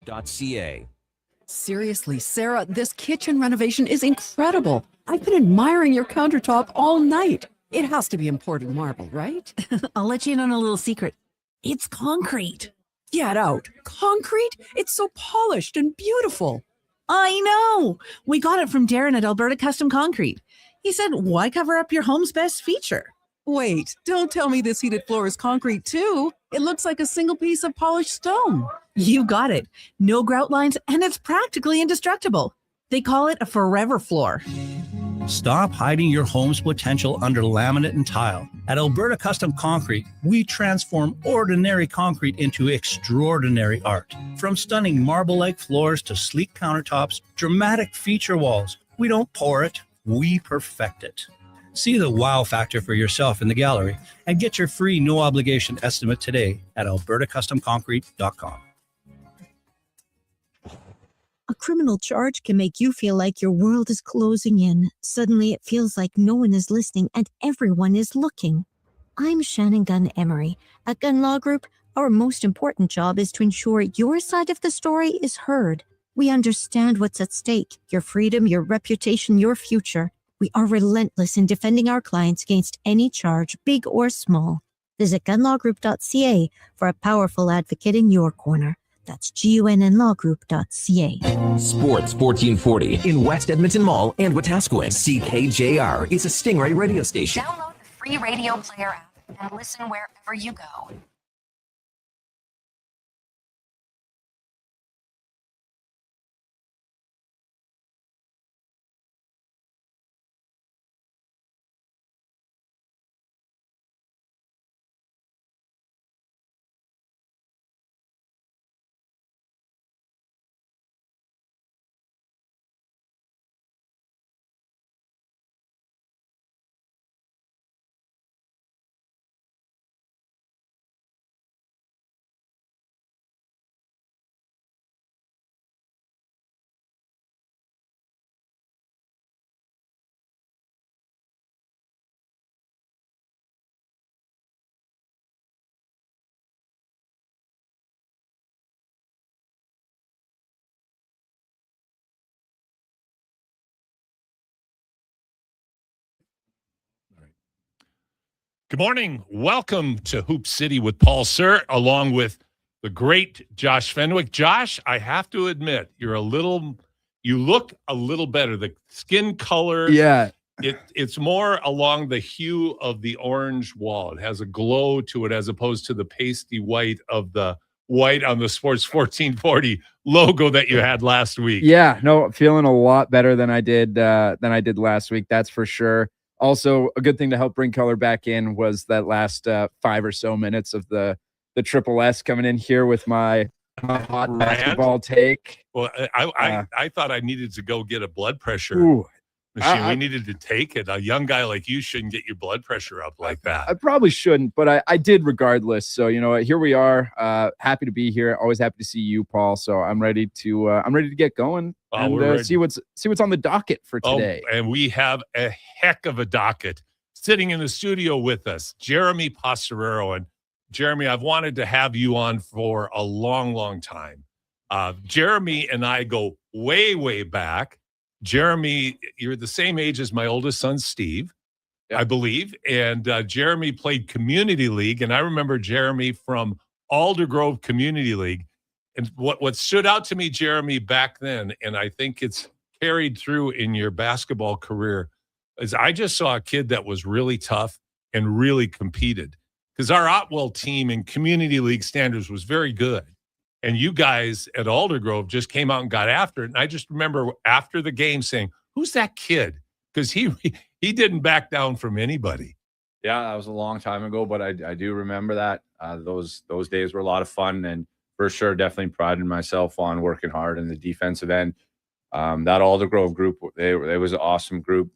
Ca. Seriously, Sarah, this kitchen renovation is incredible. I've been admiring your countertop all night. It has to be imported marble, right? I'll let you in on a little secret. It's concrete. Get out. Concrete? It's so polished and beautiful. I know. We got it from Darren at Alberta Custom Concrete. He said, why cover up your home's best feature? Wait, don't tell me this heated floor is concrete too. It looks like a single piece of polished stone. You got it. No grout lines, and it's practically indestructible. They call it a forever floor. Stop hiding your home's potential under laminate and tile. At Alberta Custom Concrete, we transform ordinary concrete into extraordinary art. From stunning marble-like floors to sleek countertops, dramatic feature walls, we don't pour it, we perfect it. See the wow factor for yourself in the gallery and get your free no-obligation estimate today at albertacustomconcrete.com. A criminal charge can make you feel like your world is closing in. Suddenly it feels like no one is listening and everyone is looking. I'm Shannon Gunn Emery. At Gun Law Group, our most important job is to ensure your side of the story is heard. We understand what's at stake, your freedom, your reputation, your future. We are relentless in defending our clients against any charge, big or small. Visit gunlawgroup.ca for a powerful advocate in your corner. That's gunnlawgroup.ca. Sports 1440 in West Edmonton Mall and Wetaskiwin. CKJR is a Stingray radio station. Download the free radio player app and listen wherever you go. Good morning. Welcome to Hoop City with Paul Sir, along with the great Josh Fenwick. Josh, I have to admit, you look a little better. The skin color, it's more along the hue of the orange wall. It has a glow to it as opposed to the pasty white of the white on the Sports 1440 logo that you had last week. Yeah, no, feeling a lot better than I did last week. That's for sure. Also, a good thing to help bring color back in was that last 5 or so minutes of the Triple S coming in here with my hot basketball take. Well, I thought I needed to go get a blood pressure machine. We needed to take it. A young guy like you shouldn't get your blood pressure up like that. I probably shouldn't, but I did regardless. So, here we are. Happy to be here. Always happy to see you, Paul. So I'm ready to get going and see what's on the docket for today. And we have a heck of a docket. Sitting in the studio with us, Jeremy Pastorero. And Jeremy, I've wanted to have you on for a long, long time. Jeremy and I go way, way back. Jeremy, you're the same age as my oldest son, Steve, I believe. And Jeremy played Community League. And I remember Jeremy from Aldergrove Community League. And what stood out to me, Jeremy, back then, and I think it's carried through in your basketball career, is I just saw a kid that was really tough and really competed. Because our Otwell team in Community League standards was very good. And you guys at Aldergrove just came out and got after it. And I just remember after the game saying, who's that kid? Because he didn't back down from anybody. Yeah, that was a long time ago, but I do remember that. Those days were a lot of fun, and for sure, definitely prided myself on working hard in the defensive end. That Aldergrove group, they was an awesome group,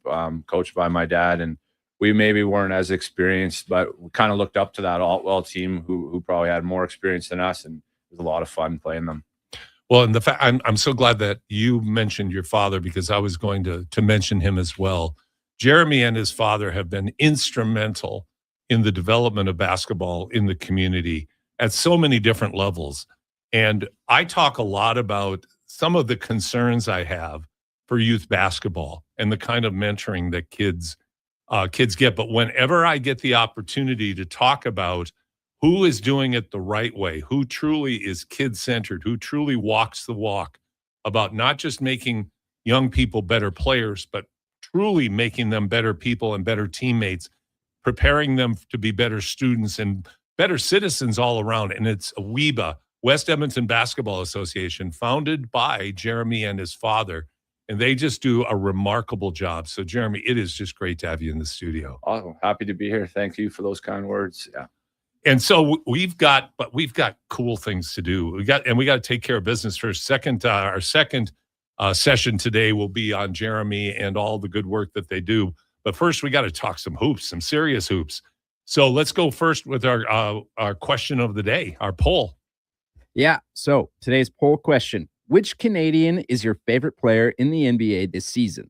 coached by my dad, and we maybe weren't as experienced, but we kind of looked up to that Altwell team who probably had more experience than us, and it was a lot of fun playing them. Well, and I'm so glad that you mentioned your father, because I was going to mention him as well. Jeremy and his father have been instrumental in the development of basketball in the community at so many different levels. And I talk a lot about some of the concerns I have for youth basketball and the kind of mentoring that kids get. But whenever I get the opportunity to talk about who is doing it the right way, who truly is kid-centered, who truly walks the walk about not just making young people better players, but truly making them better people and better teammates, preparing them to be better students and better citizens all around. And it's WEBA, West Edmonton Basketball Association, founded by Jeremy and his father. And they just do a remarkable job. So, Jeremy, it is just great to have you in the studio. Awesome. Happy to be here. Thank you for those kind words. Yeah. And so we've got cool things to do. We got to take care of business first. Our second session today will be on Jeremy and all the good work that they do. But first, we got to talk some hoops, some serious hoops. So let's go first with our question of the day, our poll. Yeah. So today's poll question: which Canadian is your favorite player in the NBA this season?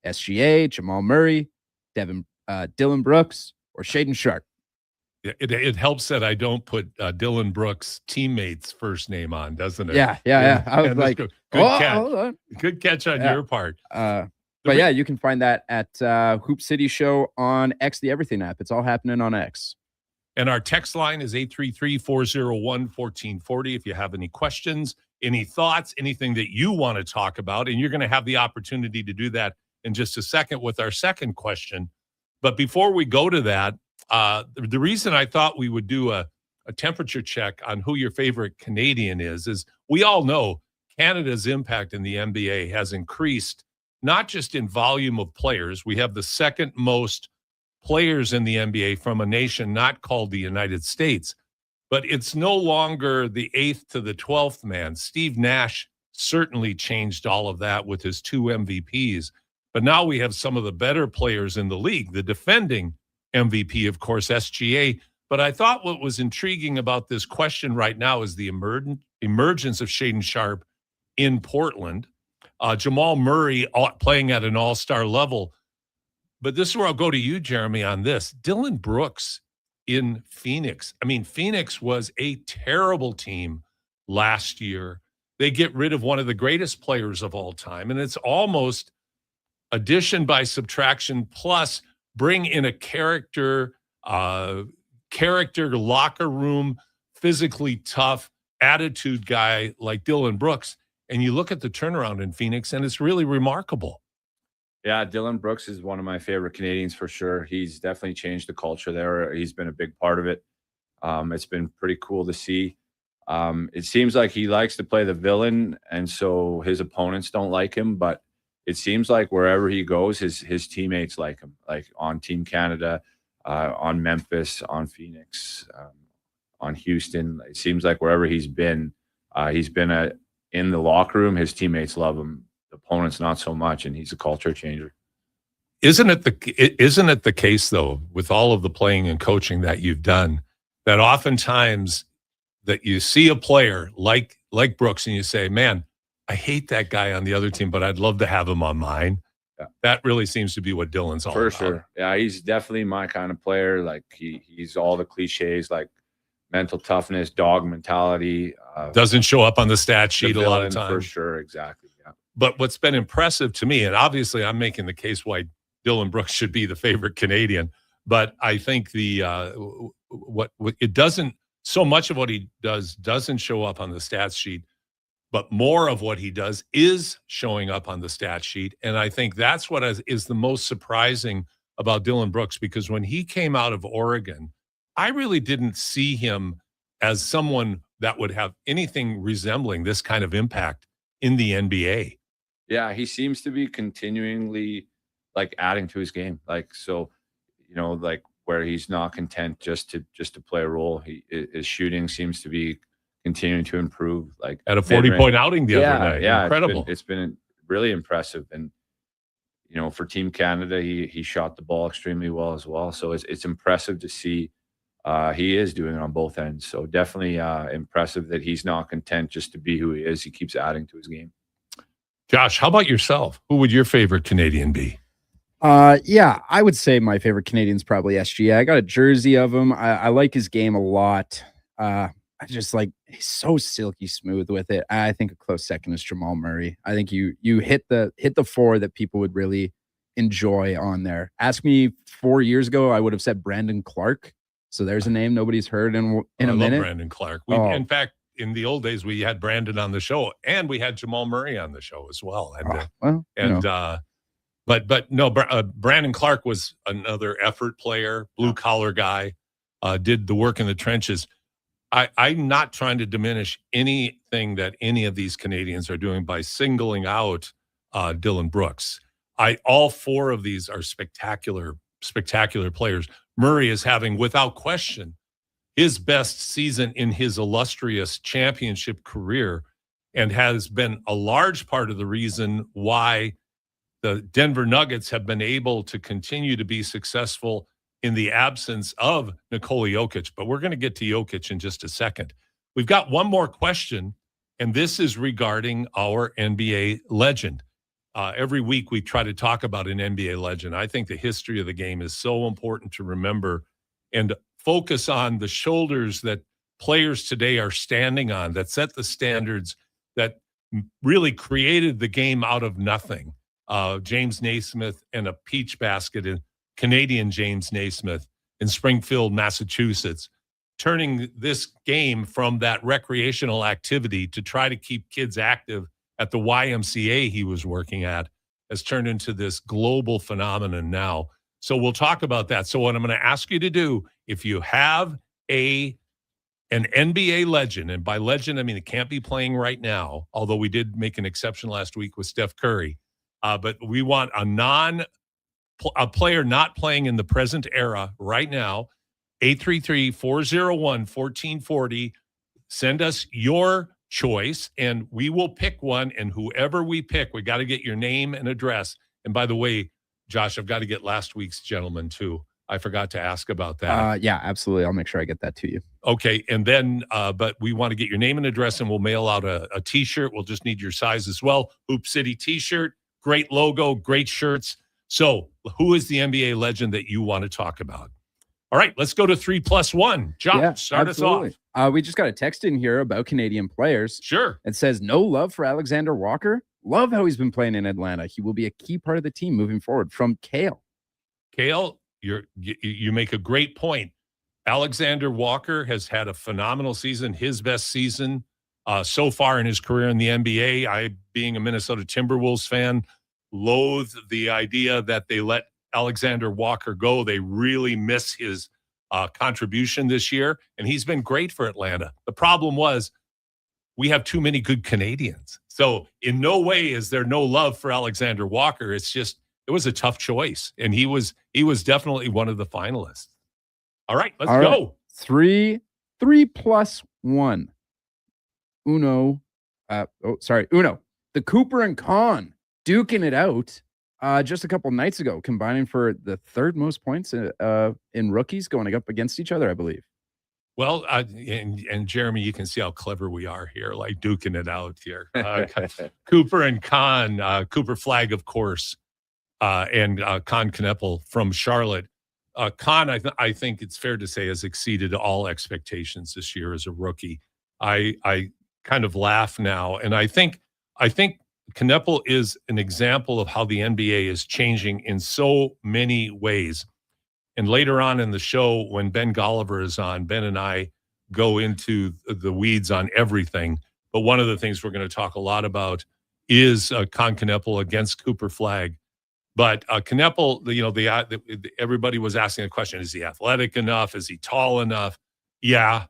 SGA, Jamal Murray, Dylan Brooks, or Shaedon Sharpe? It helps that I don't put Dylan Brooks' teammate's first name on, doesn't it? Yeah. I was like, good catch. catch. Good catch on your part. But yeah, you can find that at Hoop City Show on X, the Everything app. It's all happening on X. And our text line is 833-401-1440. If you have any questions, any thoughts, anything that you want to talk about, and you're going to have the opportunity to do that in just a second with our second question. But before we go to that, the reason I thought we would do a temperature check on who your favorite Canadian is we all know Canada's impact in the NBA has increased, not just in volume of players. We have the second most players in the NBA from a nation not called the United States, but it's no longer the 8th to the 12th man. Steve Nash certainly changed all of that with his 2 MVPs, but now we have some of the better players in the league, the defending MVP, of course, SGA. But I thought what was intriguing about this question right now is the emergence of Shaedon Sharpe in Portland, Jamal Murray playing at an all-star level. But this is where I'll go to you, Jeremy, on this. Dylan Brooks in Phoenix. I mean, Phoenix was a terrible team last year. They get rid of one of the greatest players of all time, and it's almost addition by subtraction plus bring in a character locker room, physically tough, attitude guy like Dylan Brooks. And you look at the turnaround in Phoenix, and it's really remarkable. Yeah, Dylan Brooks is one of my favorite Canadians for sure. He's definitely changed the culture there. He's been a big part of it. It's been pretty cool to see. It seems like he likes to play the villain, and so his opponents don't like him, but it seems like wherever he goes, his teammates like him, like on Team Canada, on Memphis, on Phoenix, on Houston. It seems like wherever he's been in the locker room, his teammates love him. The opponents not so much, and he's a culture changer. Isn't it the case, though, with all of the playing and coaching that you've done, that oftentimes that you see a player like Brooks and you say, man, I hate that guy on the other team, but I'd love to have him on mine. Yeah. That really seems to be what Dylan's all about. For sure. Yeah, he's definitely my kind of player. Like he's all the cliches, like mental toughness, dog mentality. Doesn't show up on the stat sheet a lot of times. For sure, exactly. Yeah. But what's been impressive to me, and obviously I'm making the case why Dylan Brooks should be the favorite Canadian, but I think what it doesn't, so much of what he does doesn't show up on the stats sheet, but more of what he does is showing up on the stat sheet. And I think that's what is the most surprising about Dylan Brooks, because when he came out of Oregon, I really didn't see him as someone that would have anything resembling this kind of impact in the NBA. Yeah, he seems to be continually like adding to his game. Like, so, like where he's not content just to play a role. His shooting seems to be continuing to improve. Like at a 40-point outing the other night. Yeah, incredible. It's been really impressive. And for Team Canada, he shot the ball extremely well as well. So it's impressive to see. He is doing it on both ends. So definitely impressive that he's not content just to be who he is. He keeps adding to his game. Josh, how about yourself? Who would your favorite Canadian be? Yeah, I would say my favorite Canadian is probably SGA. I got a jersey of him. I like his game a lot. I just like he's so silky smooth with it. I think a close second is Jamal Murray. I think you hit the four that people would really enjoy on there. Ask me 4 years ago, I would have said Brandon Clark. So there's a name nobody's heard in a minute. Love Brandon Clark. In fact, in the old days, we had Brandon on the show, and we had Jamal Murray on the show as well. And Brandon Clark was another effort player, blue collar guy, did the work in the trenches. I'm not trying to diminish anything that any of these Canadians are doing by singling out Dylan Brooks. All four of these are spectacular players. Murray is having, without question, his best season in his illustrious championship career, and has been a large part of the reason why the Denver Nuggets have been able to continue to be successful in the absence of Nikola Jokic. But we're going to get to Jokic in just a second. We've got one more question, and this is regarding our NBA legend. Every week we try to talk about an NBA legend. I think the history of the game is so important to remember and focus on the shoulders that players today are standing on, that set the standards, that really created the game out of nothing. James Naismith and a peach basket, and Canadian James Naismith in Springfield, Massachusetts, turning this game from that recreational activity to try to keep kids active at the YMCA he was working at, has turned into this global phenomenon now. So we'll talk about that. So what I'm going to ask you to do, if you have an NBA legend, and by legend, I mean it can't be playing right now, although we did make an exception last week with Steph Curry, but we want a player not playing in the present era right now. 833-401-1440. Send us your choice, and we will pick one. And whoever we pick, we got to get your name and address. And by the way, Josh, I've got to get last week's gentleman too. I forgot to ask about that. Yeah, absolutely. I'll make sure I get that to you. Okay. And then, but we want to get your name and address, and we'll mail out a t-shirt. We'll just need your size as well. Hoop City t-shirt, great logo, great shirts. So who is the NBA legend that you want to talk about? All right, let's go to 3+1. John, start absolutely. us off. We just got a text in here about Canadian players. Sure. It says, no love for Alexander Walker. Love how he's been playing in Atlanta. He will be a key part of the team moving forward. From Kale. Kale, you make a great point. Alexander Walker has had a phenomenal season, his best season so far in his career in the NBA. I, being a Minnesota Timberwolves fan, loathe the idea that they let Alexander Walker go. They really miss his contribution this year, and he's been great for Atlanta. The problem was we have too many good Canadians. So in no way is there no love for Alexander Walker. It's just, it was a tough choice, and he was definitely one of the finalists. All right, let's go. 3+1. Uno. The Cooper and Khan duking it out just a couple nights ago, combining for the third most points in rookies going up against each other, I believe. Well, and Jeremy, you can see how clever we are here, like duking it out here. Cooper and Khan, Cooper Flag, of course, and Khan Kneppel from Charlotte. Khan, I think it's fair to say, has exceeded all expectations this year as a rookie. I kind of laugh now, and I think Kneppel is an example of how the NBA is changing in so many ways. And later on in the show, when Ben Golliver is on, Ben and I go into the weeds on everything. But one of the things we're going to talk a lot about is Khan Kneppel against Cooper Flag. But Kneppel, everybody was asking the question, is he athletic enough? Is he tall enough? Yeah,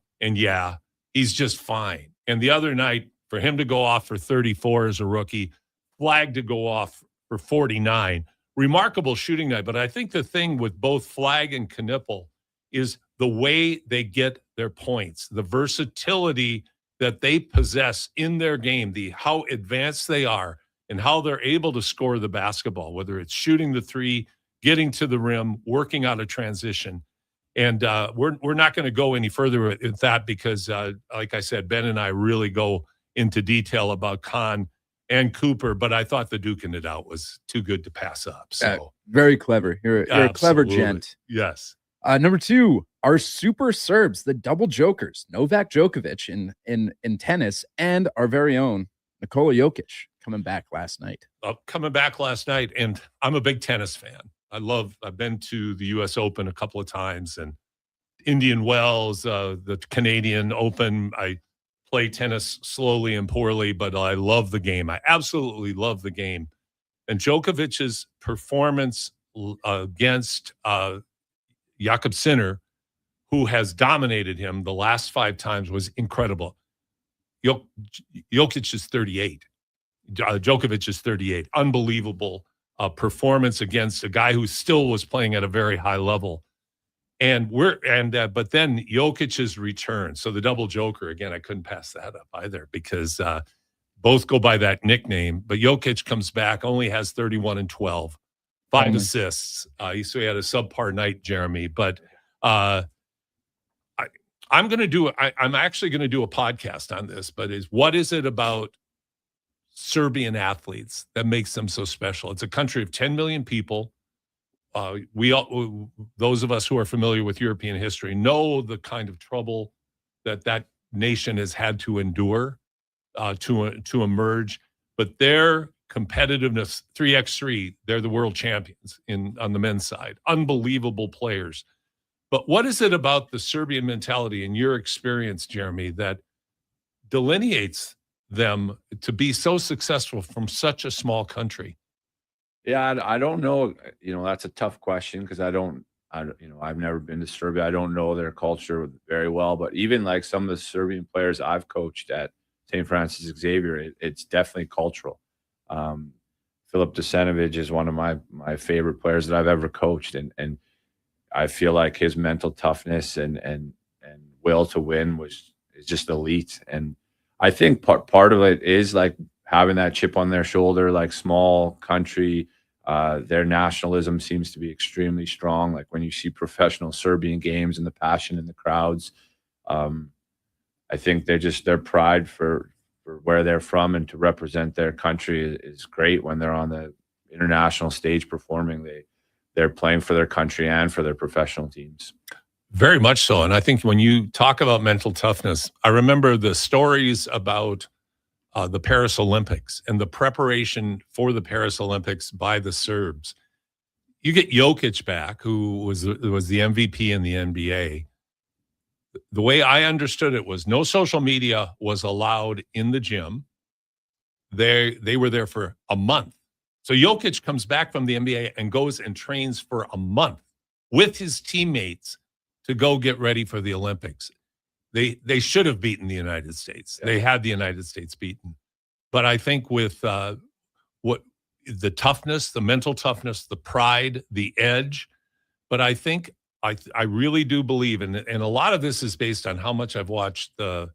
he's just fine. And the other night, for him to go off for 34 as a rookie, Flag to go off for 49. Remarkable shooting night. But I think the thing with both Flag and Kneppel is the way they get their points, the versatility that they possess in their game, how advanced they are, and how they're able to score the basketball, whether it's shooting the three, getting to the rim, working out a transition. And we're not going to go any further with that because, like I said, Ben and I really go into detail about Khan and Cooper, but I thought the duking it out was too good to pass up. So very clever. You're a clever gent. Yes. Number 2, our super Serbs, the double jokers, Novak Djokovic in tennis, and our very own Nikola Jokic coming back last night. And I'm a big tennis fan. I've been to the U.S. Open a couple of times, and Indian Wells, the Canadian Open. I play tennis slowly and poorly, but I love the game. I absolutely love the game. And Djokovic's performance against Jakob Sinner, who has dominated him the last 5 times, was incredible. Jokic is 38. Djokovic is 38. Unbelievable performance against a guy who still was playing at a very high level. But then Jokic's return. So the double joker, again, I couldn't pass that up either, because both go by that nickname. But Jokic comes back, only has 31 and 12, 5 assists. So he had a subpar night, Jeremy. But I'm actually going to do a podcast on this. But what is it about Serbian athletes that makes them so special? It's a country of 10 million people. Those of us who are familiar with European history know the kind of trouble that nation has had to endure to emerge. But their competitiveness, 3x3, they're the world champions on the men's side. Unbelievable players. But what is it about the Serbian mentality, in your experience, Jeremy, that delineates them to be so successful from such a small country? Yeah, I don't know. That's a tough question, because I've never been to Serbia. I don't know their culture very well. But even like some of the Serbian players I've coached at St. Francis Xavier, it's definitely cultural. Filip Desenovic is one of my favorite players that I've ever coached, and I feel like his mental toughness and will to win is just elite. And I think part of it is like having that chip on their shoulder, like small country. Their nationalism seems to be extremely strong. Like when you see professional Serbian games and the passion in the crowds, I think their pride for where they're from and to represent their country is great. When they're on the international stage performing, they're playing for their country and for their professional teams. Very much so. And I think when you talk about mental toughness, I remember the stories about the Paris Olympics and the preparation for the Paris Olympics by the Serbs. You get Jokic back, who was the MVP in the NBA. The way I understood it was no social media was allowed in the gym. They were there for a month. So Jokic comes back from the NBA and goes and trains for a month with his teammates to go get ready for the Olympics. They should have beaten the United States. They had the United States beaten. But I think with the toughness, the mental toughness, the pride, the edge, but I think I really do believe, and a lot of this is based on how much I've watched the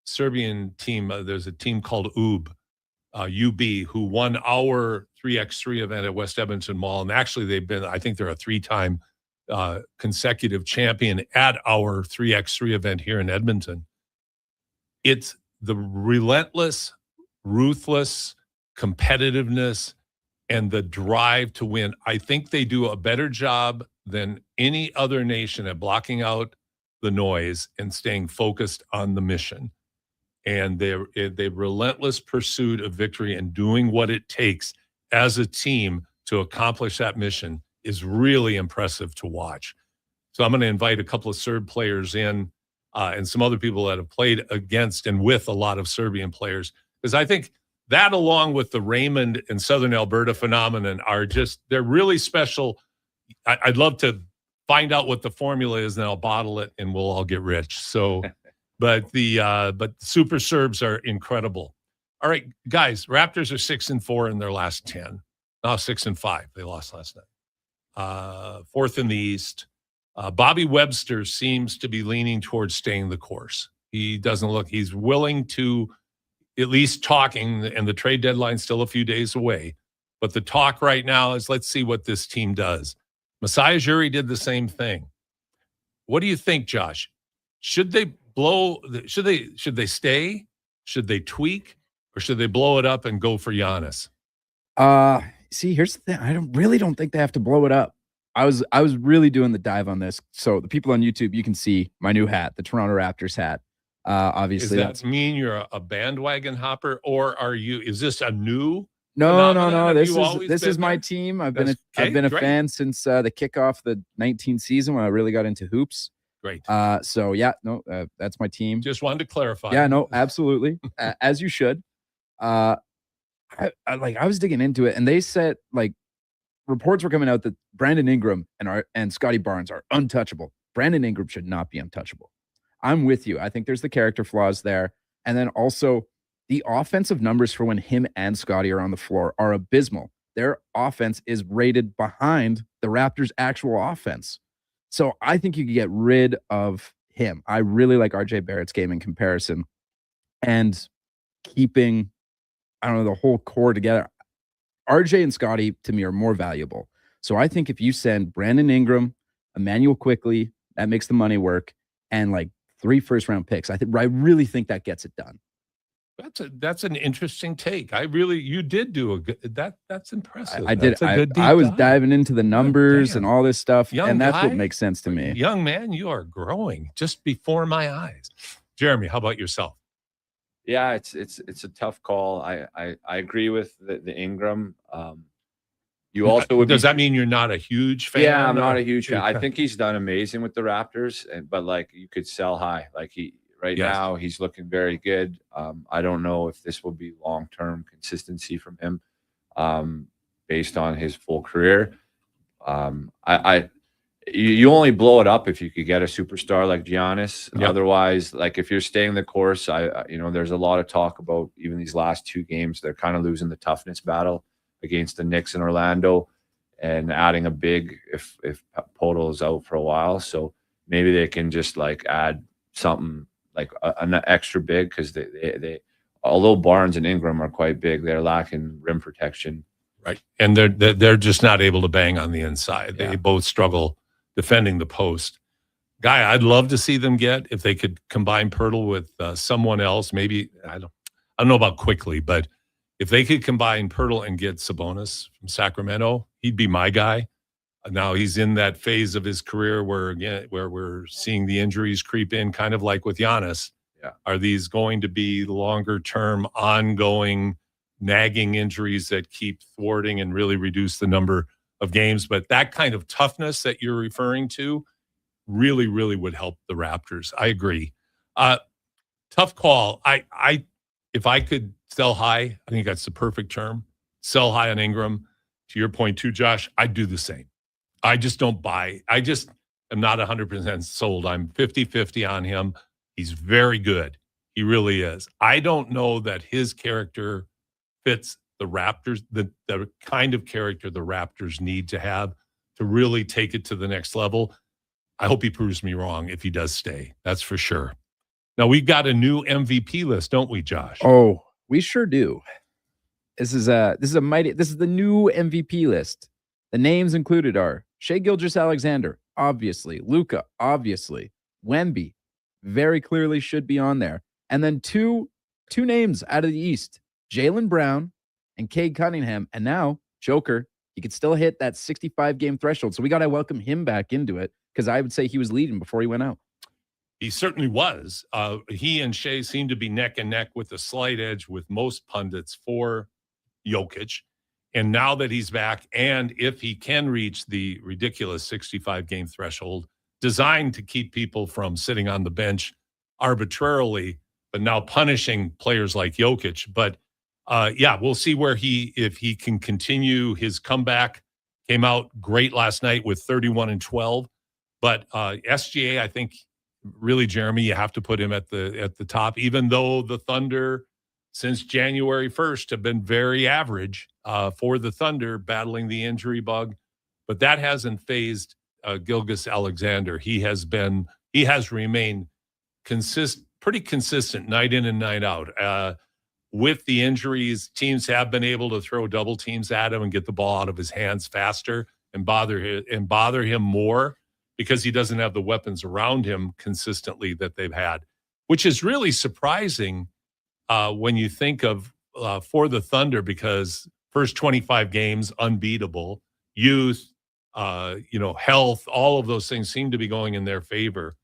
Serbian team. There's a team called UB, who won our 3x3 event at West Edmonton Mall. And actually I think they're a 3-time consecutive champion at our 3x3 event here in Edmonton. It's the relentless, ruthless competitiveness and the drive to win. I think they do a better job than any other nation at blocking out the noise and staying focused on the mission. And their relentless pursuit of victory and doing what it takes as a team to accomplish that mission is really impressive to watch. So I'm going to invite a couple of Serb players in and some other people that have played against and with a lot of Serbian players, because I think that, along with the Raymond and Southern Alberta phenomenon, they're really special. I'd love to find out what the formula is, and I'll bottle it and we'll all get rich. So, but Super Serbs are incredible. All right, guys, Raptors are 6-4 in their last 10. Now 6-5. They lost last night. Fourth in the East. Bobby Webster seems to be leaning towards staying the course. He's willing to at least talking, and the trade deadline's still a few days away. But the talk right now is, let's see what this team does. Masai Ujiri did the same thing. What do you think, Josh? Should they stay? Should they tweak? Or should they blow it up and go for Giannis? See, here's the thing. I really don't think they have to blow it up. I was really doing the dive on this. So the people on YouTube, you can see my new hat, the Toronto Raptors hat. Obviously, Does that mean you're a bandwagon hopper, or is this a new no. phenomenon? Have This you is always this been is my there? team. I've That's- been a great. fan since the kickoff the 19 season when I really got into hoops. Great. So yeah, no, that's my team. Just wanted to clarify. Yeah, no, absolutely, as you should. I was digging into it, and they said like reports were coming out that Brandon Ingram and Scotty Barnes are untouchable. Brandon Ingram should not be untouchable. I'm with you. I think there's the character flaws there, and then also the offensive numbers for when him and Scotty are on the floor are abysmal. Their offense is rated behind the Raptors' actual offense. So I think you could get rid of him. I really like RJ Barrett's game in comparison, and keeping, I don't know, the whole core together. RJ and Scotty to me are more valuable. So I think if you send Brandon Ingram, Emmanuel Quickly, that makes the money work, and like 3 first-round picks, I really think that gets it done. That's an interesting take. You did do a good that's impressive. I did. That's a good deep I was dive. diving into the numbers Damn. and all this stuff, Young and that's guy, what makes sense to me. Young man, you are growing just before my eyes. Jeremy, how about yourself? Yeah, it's a tough call. I agree with the Ingram. You also would Does be, that mean you're not a huge fan? Yeah, I'm not or- a huge fan. I think he's done amazing with the Raptors, but like you could sell high. Like right Yes. now he's looking very good. I don't know if this will be long-term consistency from him, based on his full career. You only blow it up if you could get a superstar like Giannis. Yep. Otherwise, like if you're staying the course, there's a lot of talk about even these last 2 games. They're kind of losing the toughness battle against the Knicks in Orlando, and adding a big if Podol is out for a while. So maybe they can just like add something like an extra big, because they although Barnes and Ingram are quite big, they're lacking rim protection. Right. And they're just not able to bang on the inside. They Yeah. both struggle defending the post. Guy, I'd love to see them get, if they could combine Pirtle with someone else. Maybe I don't know about quickly, but if they could combine Pirtle and get Sabonis from Sacramento, he'd be my guy. Now he's in that phase of his career where we're seeing the injuries creep in, kind of like with Giannis. Yeah. Are these going to be longer term, ongoing, nagging injuries that keep thwarting and really reduce the number of games? But that kind of toughness that you're referring to really, really would help the Raptors. I agree. Tough call. If I could sell high, I think that's the perfect term. Sell high on Ingram. To your point too, Josh, I'd do the same. I just don't buy. I just am not 100% sold. I'm 50-50 on him. He's very good. He really is. I don't know that his character fits the Raptors, the kind of character the Raptors need to have to really take it to the next level. I hope he proves me wrong if he does stay. That's for sure. Now, we've got a new MVP list, don't we, Josh? Oh, we sure do. This is the new MVP list. The names included are Shai Gilgeous-Alexander, obviously, Luka, obviously, Wemby, very clearly should be on there, and then two names out of the East, Jaylen Brown and Cade Cunningham, and now Joker. He could still hit that 65-game threshold, so we got to welcome him back into it, because I would say he was leading before he went out. He certainly was. He and Shea seem to be neck and neck with a slight edge with most pundits for Jokic. And now that he's back, and if he can reach the ridiculous 65-game threshold, designed to keep people from sitting on the bench arbitrarily, but now punishing players like Jokic. But we'll see if he can continue his comeback. Came out great last night with 31 and 12. But SGA, I think, really, Jeremy, you have to put him at the top, even though the Thunder, since January 1st, have been very average for the Thunder, battling the injury bug. But that hasn't phased Gilgeous-Alexander. He has remained pretty consistent night in and night out. With the injuries, teams have been able to throw double teams at him and get the ball out of his hands faster and bother him more, because he doesn't have the weapons around him consistently that they've had, which is really surprising when you think of for the Thunder, because first 25 games, unbeatable, youth, health, all of those things seem to be going in their favor.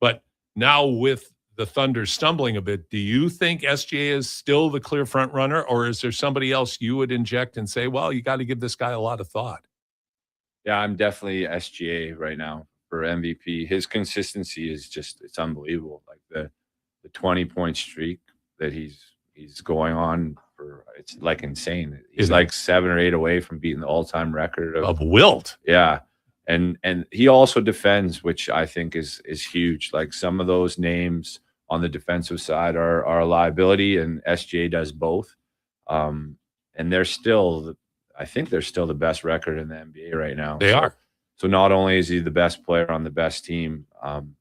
But now with the Thunder stumbling a bit, do you think SGA is still the clear front runner, or is there somebody else you would inject and say, well, you got to give this guy a lot of thought? Yeah, I'm definitely SGA right now for MVP. His consistency is it's unbelievable. Like the 20-point streak that he's going on for, it's like insane. He's like 7 or 8 away from beating the all-time record of Wilt. Yeah. And he also defends, which I think is huge. Like some of those names on the defensive side are a liability, and SGA does both. And I think they're still the best record in the NBA right now. They are. So not only is he the best player on the best team, and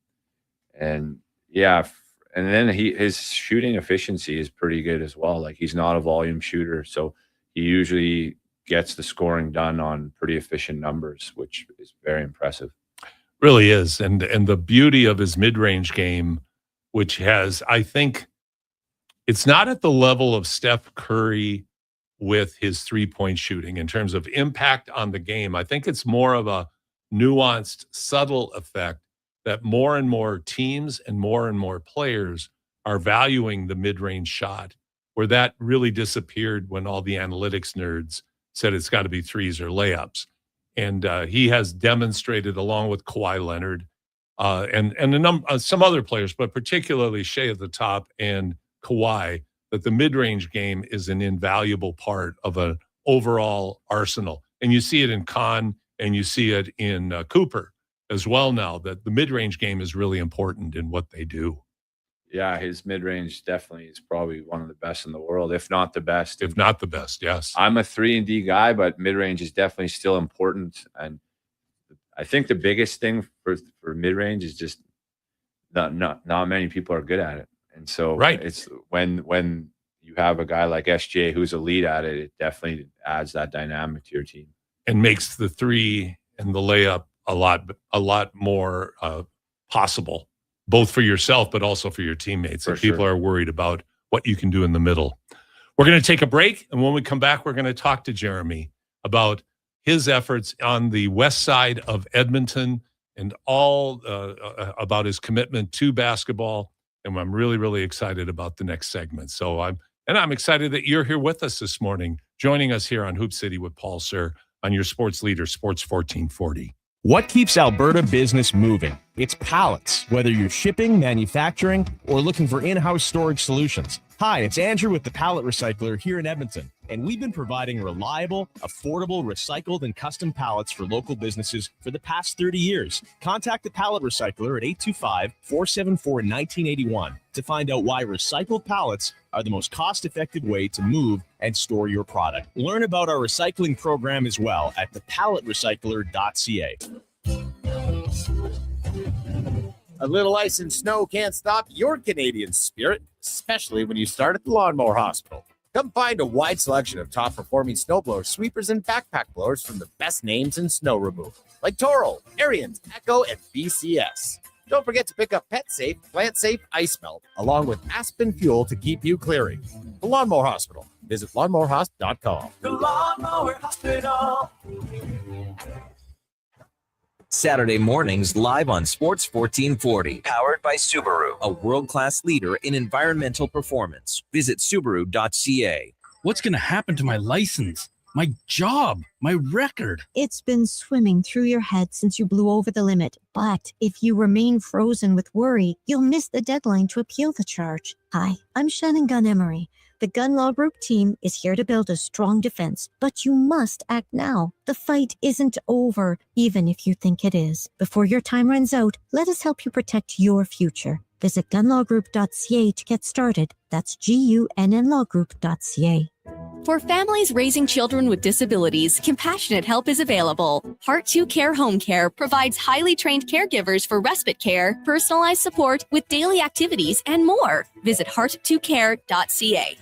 then his shooting efficiency is pretty good as well. Like he's not a volume shooter, so he usually gets the scoring done on pretty efficient numbers, which is very impressive. Really is. And the beauty of his mid-range game, which has, I think, it's not at the level of Steph Curry with his three-point shooting in terms of impact on the game. I think it's more of a nuanced, subtle effect that more and more teams and more players are valuing the mid-range shot, where that really disappeared when all the analytics nerds said it's got to be threes or layups. And he has demonstrated, along with Kawhi Leonard and some other players, but particularly Shea at the top and Kawhi, that the mid-range game is an invaluable part of an overall arsenal. And you see it in Khan and you see it in Cooper as well now, that the mid-range game is really important in what they do. Yeah, his mid-range definitely is probably one of the best in the world, if not the best. If not the best, yes. I'm a 3-and-D guy, but mid-range is definitely still important. And I think the biggest thing for mid-range is just not many people are good at it. And so right. It's when you have a guy like SGA who's elite at it, it definitely adds that dynamic to your team. And makes the three and the layup a lot more possible, both for yourself, but also for your teammates. If people are worried about what you can do in the middle. We're going to take a break. And when we come back, we're going to talk to Jeremy about his efforts on the west side of Edmonton and all about his commitment to basketball. And I'm really, really excited about the next segment. So I'm excited that you're here with us this morning, joining us here on Hoop City with Paul Sir on your sports leader, Sports 1440. What keeps Alberta business moving? It's pallets, whether you're shipping, manufacturing, or looking for in-house storage solutions. Hi, it's Andrew with the Pallet Recycler here in Edmonton, and we've been providing reliable, affordable, recycled, and custom pallets for local businesses for the past 30 years. Contact the Pallet Recycler at 825-474-1981 to find out why recycled pallets are the most cost-effective way to move and store your product. Learn about our recycling program as well at thepalletrecycler.ca. A little ice and snow can't stop your Canadian spirit, especially when you start at the Lawnmower Hospital. Come find a wide selection of top-performing snowblowers, sweepers, and backpack blowers from the best names in snow removal, like Toro, Ariens, Echo, and BCS. Don't forget to pick up pet-safe, plant-safe ice melt, along with Aspen Fuel to keep you clearing. The Lawnmower Hospital. Visit lawnmowerhosp.com. The Lawnmower Hospital. Saturday mornings live on Sports 1440. Powered by Subaru, a world-class leader in environmental performance. Visit Subaru.ca. What's going to happen to my license, my job, my record? It's been swimming through your head since you blew over the limit. But if you remain frozen with worry, you'll miss the deadline to appeal the charge. Hi, I'm Shannon Gunn Emery. The Gun Law Group team is here to build a strong defense, but you must act now. The fight isn't over, even if you think it is. Before your time runs out, let us help you protect your future. Visit gunlawgroup.ca to get started. That's GUNNlawgroup.ca. For families raising children with disabilities, compassionate help is available. Heart 2 Care Home Care provides highly trained caregivers for respite care, personalized support with daily activities, and more. Visit heart2care.ca.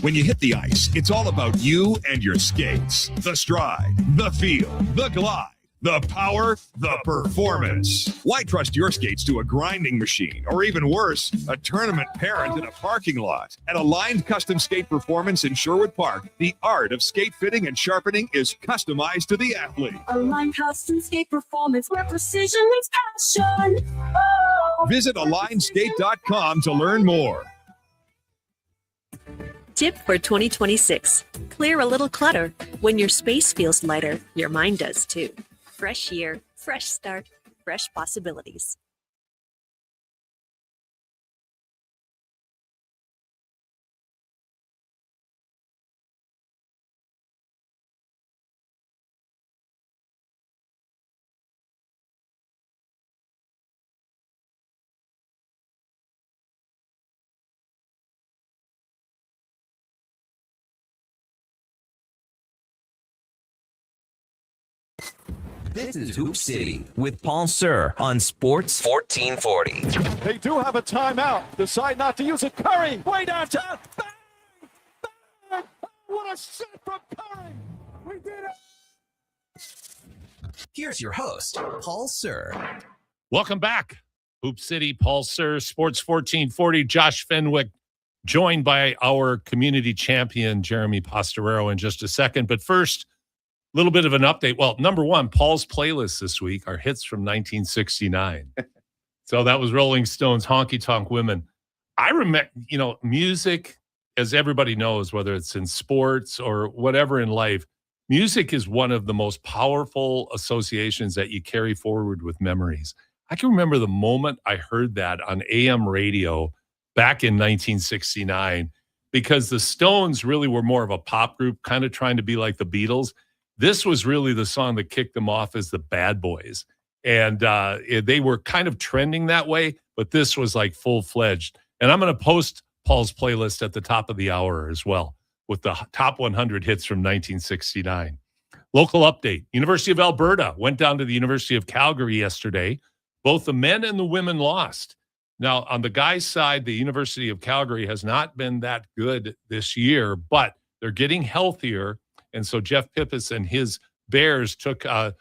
When you hit the ice, it's all about you and your skates. The stride, the feel, the glide. The power, the performance. Why trust your skates to a grinding machine, or even worse, a tournament parent in a parking lot? At Aligned Custom Skate Performance in Sherwood Park, the art of skate fitting and sharpening is customized to the athlete. Aligned Custom Skate Performance, where precision meets passion. Oh. Visit AlignedSkate.com to learn more. Tip for 2026. Clear a little clutter. When your space feels lighter, your mind does too. Fresh year, fresh start, fresh possibilities. This is Hoop City with Paul Sir on Sports 1440. They do have a timeout. Decide not to use it. Curry, way downtown. Bang! Bang! What a shot from Curry! We did it! Here's your host, Paul Sir. Welcome back. Hoop City, Paul Sir, Sports 1440, Josh Fenwick, joined by our community champion, Jeremy Pastorero, in just a second. But first, a little bit of an update. Well, number one, Paul's playlist this week are hits from 1969. So that was Rolling Stones' Honky Tonk Women. I remember, music, as everybody knows, whether it's in sports or whatever in life, music is one of the most powerful associations that you carry forward with memories. I can remember the moment I heard that on AM radio back in 1969, because the Stones really were more of a pop group, kind of trying to be like the Beatles. This was really the song that kicked them off as the Bad Boys. And they were kind of trending that way, but this was like full-fledged. And I'm going to post Paul's playlist at the top of the hour as well, with the top 100 hits from 1969. Local update. University of Alberta went down to the University of Calgary yesterday. Both the men and the women lost. Now, on the guys' side, the University of Calgary has not been that good this year, but they're getting healthier. And so Jeff Pippis and his Bears took a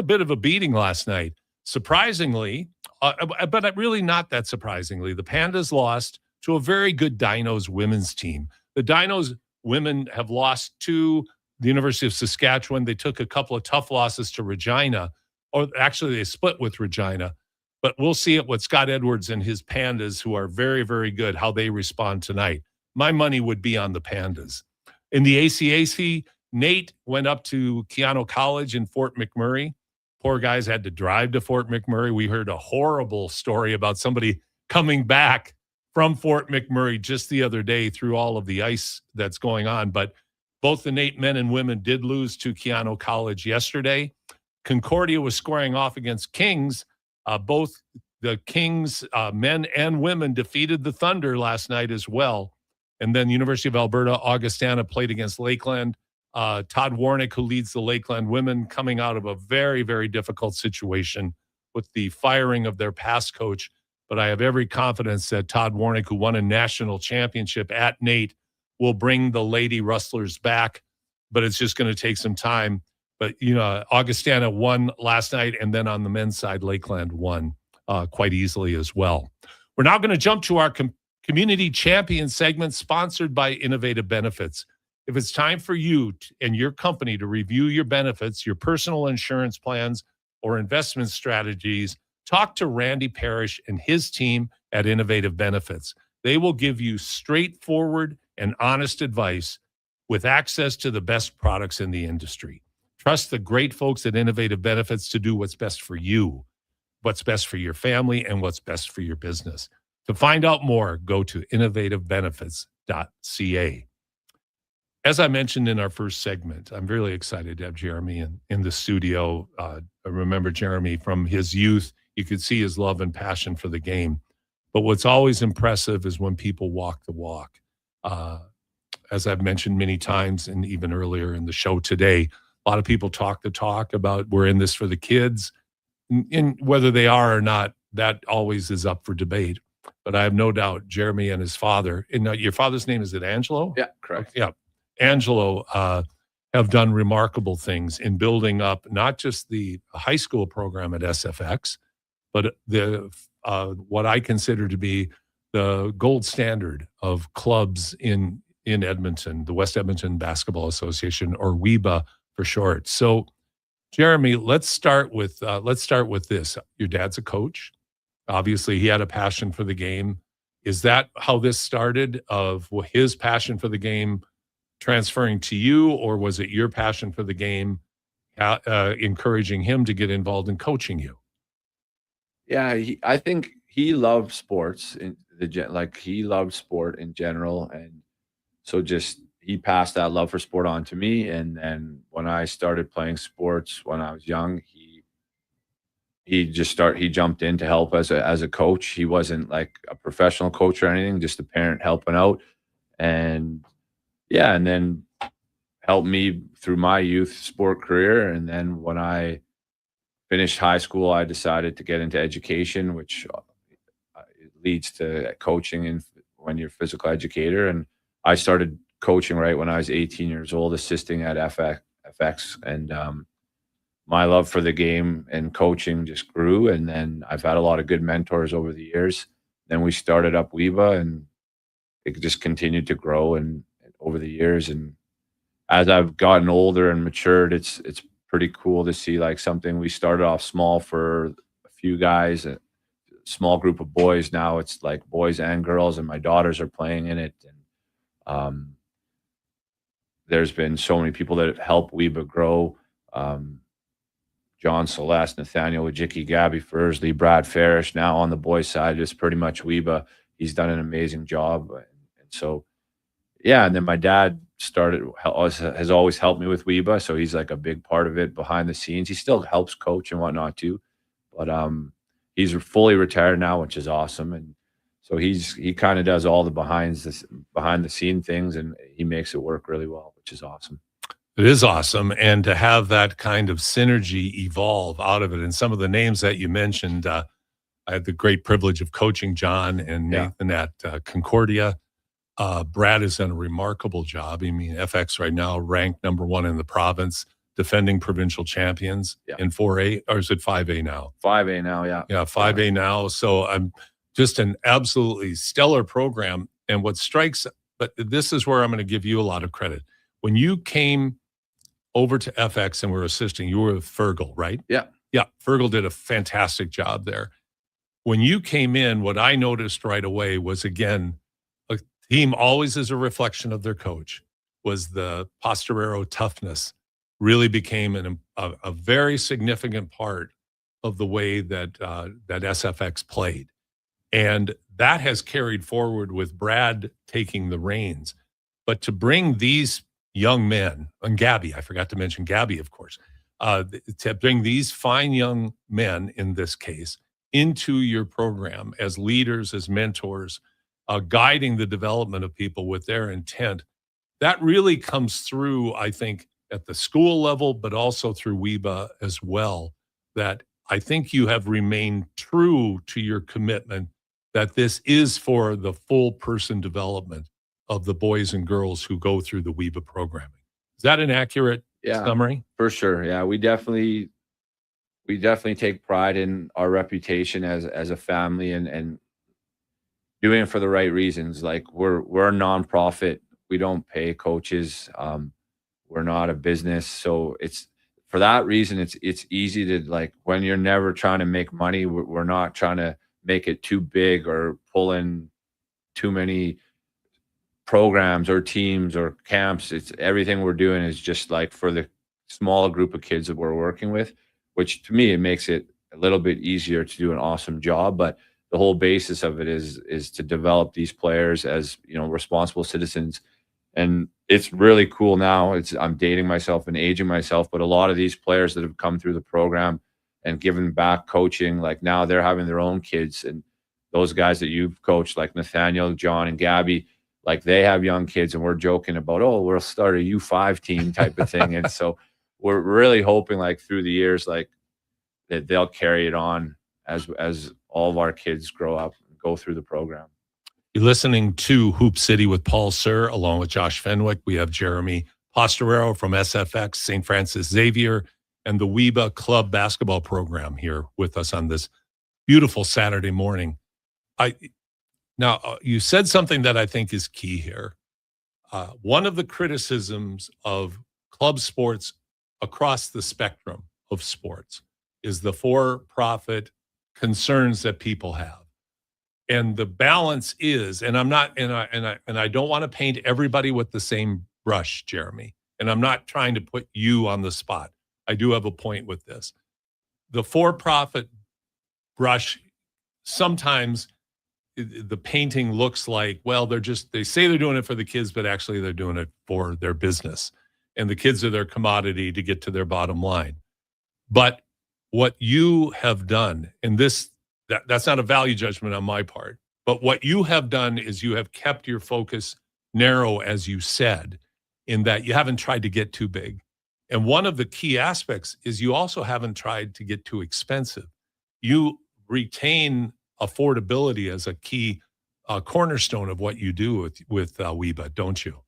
bit of a beating last night. Surprisingly, but really not that surprisingly, the Pandas lost to a very good Dinos women's team. The Dinos women have lost to the University of Saskatchewan. They took a couple of tough losses to Regina, or actually they split with Regina. But we'll see what Scott Edwards and his Pandas, who are very, very good, how they respond tonight. My money would be on the Pandas. In the ACAC, Nate went up to Keanu College in Fort McMurray. Poor guys had to drive to Fort McMurray. We heard a horrible story about somebody coming back from Fort McMurray just the other day through all of the ice that's going on. But both the Nate men and women did lose to Keanu College yesterday. Concordia was squaring off against Kings. Both the Kings men and women defeated the Thunder last night as well. And then University of Alberta, Augustana played against Lakeland. Todd Warnick, who leads the Lakeland women, coming out of a very, very difficult situation with the firing of their past coach. But I have every confidence that Todd Warnick, who won a national championship at Nate, will bring the Lady Rustlers back. But it's just going to take some time. But, Augustana won last night, and then on the men's side, Lakeland won quite easily as well. We're now going to jump to our community champion segment, sponsored by Innovative Benefits. If it's time for you and your company to review your benefits, your personal insurance plans, or investment strategies, talk to Randy Parrish and his team at Innovative Benefits. They will give you straightforward and honest advice with access to the best products in the industry. Trust the great folks at Innovative Benefits to do what's best for you, what's best for your family, and what's best for your business. To find out more, go to innovativebenefits.ca. As I mentioned in our first segment, I'm really excited to have Jeremy in the studio. I remember Jeremy from his youth. You could see his love and passion for the game. But what's always impressive is when people walk the walk. As I've mentioned many times, and even earlier in the show today, a lot of people talk the talk about we're in this for the kids. And whether they are or not, that always is up for debate. But I have no doubt Jeremy and his father, and your father's name, is it Angelo? Yeah, correct. Yeah. Angelo have done remarkable things in building up not just the high school program at SFX, but the what I consider to be the gold standard of clubs in Edmonton, the West Edmonton Basketball Association, or WEBA for short. So, Jeremy, let's start with this. Your dad's a coach. Obviously, he had a passion for the game. Is that how this started? Of his passion for the game transferring to you, or was it your passion for the game encouraging him to get involved in coaching you? Yeah, I think he loved sports he loved sport in general, and so just he passed that love for sport on to me. And then when I started playing sports when I was young, he jumped in to help as a coach. He wasn't like a professional coach or anything, just a parent helping out, and yeah, and then helped me through my youth sport career. And then when I finished high school, I decided to get into education, which leads to coaching and when you're a physical educator. And I started coaching right when I was 18 years old, assisting at FX. And my love for the game and coaching just grew. And then I've had a lot of good mentors over the years. Then we started up WEBA, and it just continued to grow and over the years. And as I've gotten older and matured, it's pretty cool to see like something we started off small for a few guys, a small group of boys. Now it's like boys and girls, and my daughters are playing in it. And there's been so many people that have helped WEBA grow. John Celeste, Nathaniel Wajicki, Gabby Fursley, Brad Farish. Now on the boys' side, it's pretty much WEBA. He's done an amazing job. And so, yeah, and then my dad has always helped me with WEBA, so he's like a big part of it behind the scenes. He still helps coach and whatnot too, but he's fully retired now, which is awesome. And so he kind of does all the behind the scene things, and he makes it work really well, which is awesome. It is awesome, and to have that kind of synergy evolve out of it. And some of the names that you mentioned, I had the great privilege of coaching John and Nathan at Concordia. Brad has done a remarkable job. I mean, FX right now ranked number 1 in the province, defending provincial champions in 4A, or is it 5A now? 5A now, yeah. Yeah, 5A now. So I'm just an absolutely stellar program. And what strikes, but this is where I'm going to give you a lot of credit. When you came over to FX and were assisting, you were with Fergal, right? Yeah. Yeah, Fergal did a fantastic job there. When you came in, what I noticed right away was, again, a team always is a reflection of their coach, was the Pastorero toughness really became a very significant part of the way that that SFX played. And that has carried forward with Brad taking the reins. But to bring these young men, and Gabby, I forgot to mention Gabby, of course, to bring these fine young men, in this case, into your program as leaders, as mentors, guiding the development of people with their intent, that really comes through, I think, at the school level, but also through WEBA as well, that I think you have remained true to your commitment that this is for the full person development of the boys and girls who go through the WEBA programming. Is that an accurate summary? For sure. Yeah, we definitely take pride in our reputation as a family and doing it for the right reasons. Like we're a nonprofit. We don't pay coaches. We're not a business. So it's for that reason, it's easy to, like, when you're never trying to make money, we're not trying to make it too big or pull in too many programs or teams or camps. It's everything we're doing is just like for the small group of kids that we're working with, which to me, it makes it a little bit easier to do an awesome job. But the whole basis of it is to develop these players as, responsible citizens. And it's really cool now. I'm dating myself and aging myself, but a lot of these players that have come through the program and given back coaching, like now they're having their own kids. And those guys that you've coached, like Nathaniel, John, and Gabby, like they have young kids, and we're joking about, we'll start a U5 team type of thing. And so we're really hoping, like, through the years, like, that they'll carry it on as all of our kids grow up and go through the program. You're listening to Hoop City with Paul Sir, along with Josh Fenwick. We have Jeremy Posterero from SFX, St. Francis Xavier, and the Weba Club basketball program here with us on this beautiful Saturday morning. You said something that I think is key here. One of the criticisms of club sports across the spectrum of sports is the for-profit concerns that people have. And the balance is, and I'm not, and I don't want to paint everybody with the same brush, Jeremy. And I'm not trying to put you on the spot. I do have a point with this. The for-profit brush, sometimes the painting looks like, well, they say they're doing it for the kids, but actually they're doing it for their business. And the kids are their commodity to get to their bottom line. But what you have done, and that's not a value judgment on my part, but what you have done is you have kept your focus narrow, as you said, in that you haven't tried to get too big. And one of the key aspects is you also haven't tried to get too expensive. You retain affordability as a key cornerstone of what you do with Weba, don't you?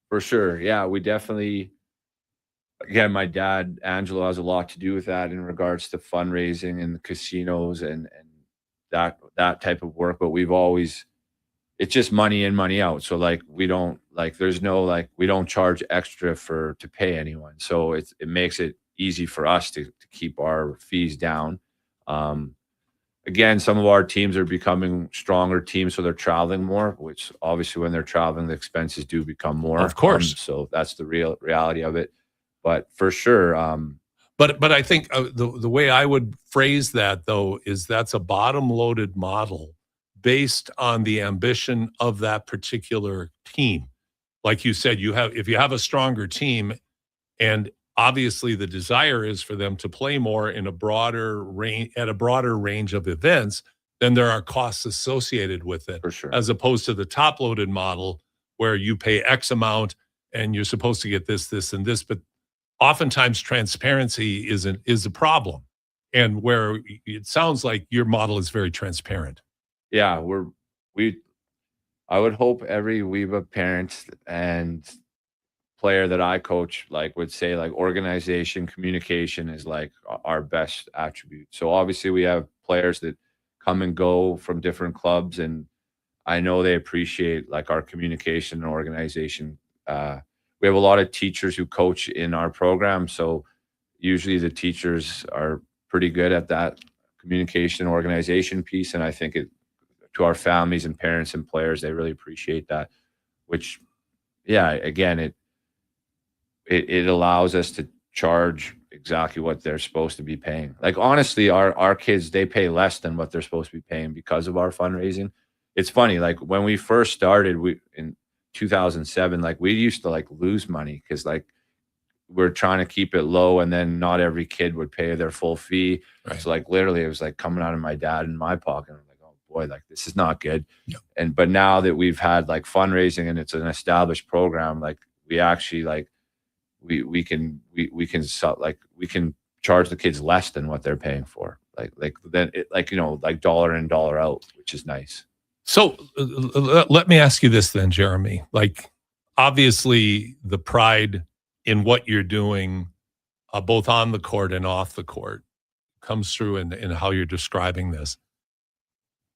For sure. Yeah, we definitely, again, my dad, Angelo, has a lot to do with that in regards to fundraising and the casinos and that type of work. But we've always, it's just money in, money out. So we don't there's no we don't charge extra to pay anyone. So it makes it easy for us to keep our fees down. Again, some of our teams are becoming stronger teams, so they're traveling more, which obviously when they're traveling, the expenses do become more. Of course. So that's the real reality of it. But for sure. But I think the way I would phrase that, though, is that's a bottom-loaded model based on the ambition of that particular team. Like you said, if you have a stronger team, and obviously the desire is for them to play more in a broader range of events, then there are costs associated with it. For sure. As opposed to the top-loaded model where you pay X amount and you're supposed to get this, this, and this. But oftentimes transparency is a problem, and where it sounds like your model is very transparent. Yeah, I would hope every Weba parent and player that I coach would say organization, communication is our best attribute. So obviously we have players that come and go from different clubs, and I know they appreciate our communication and organization. We have a lot of teachers who coach in our program, so usually the teachers are pretty good at that communication organization piece, and I think to our families and parents and players, they really appreciate that, which, yeah, again, it allows us to charge exactly what they're supposed to be paying. Honestly, our kids, they pay less than what they're supposed to be paying because of our fundraising. It's funny, when we first started, in 2007, we used to lose money because we're trying to keep it low, and then not every kid would pay their full fee. Right. So literally it was coming out of my dad and my pocket. I'm like, oh boy, this is not good. Yep. But now that we've had fundraising and it's an established program, we actually we can charge the kids less than what they're paying for. Dollar in, dollar out, which is nice. So let me ask you this then, Jeremy. Obviously the pride in what you're doing, both on the court and off the court, comes through in how you're describing this.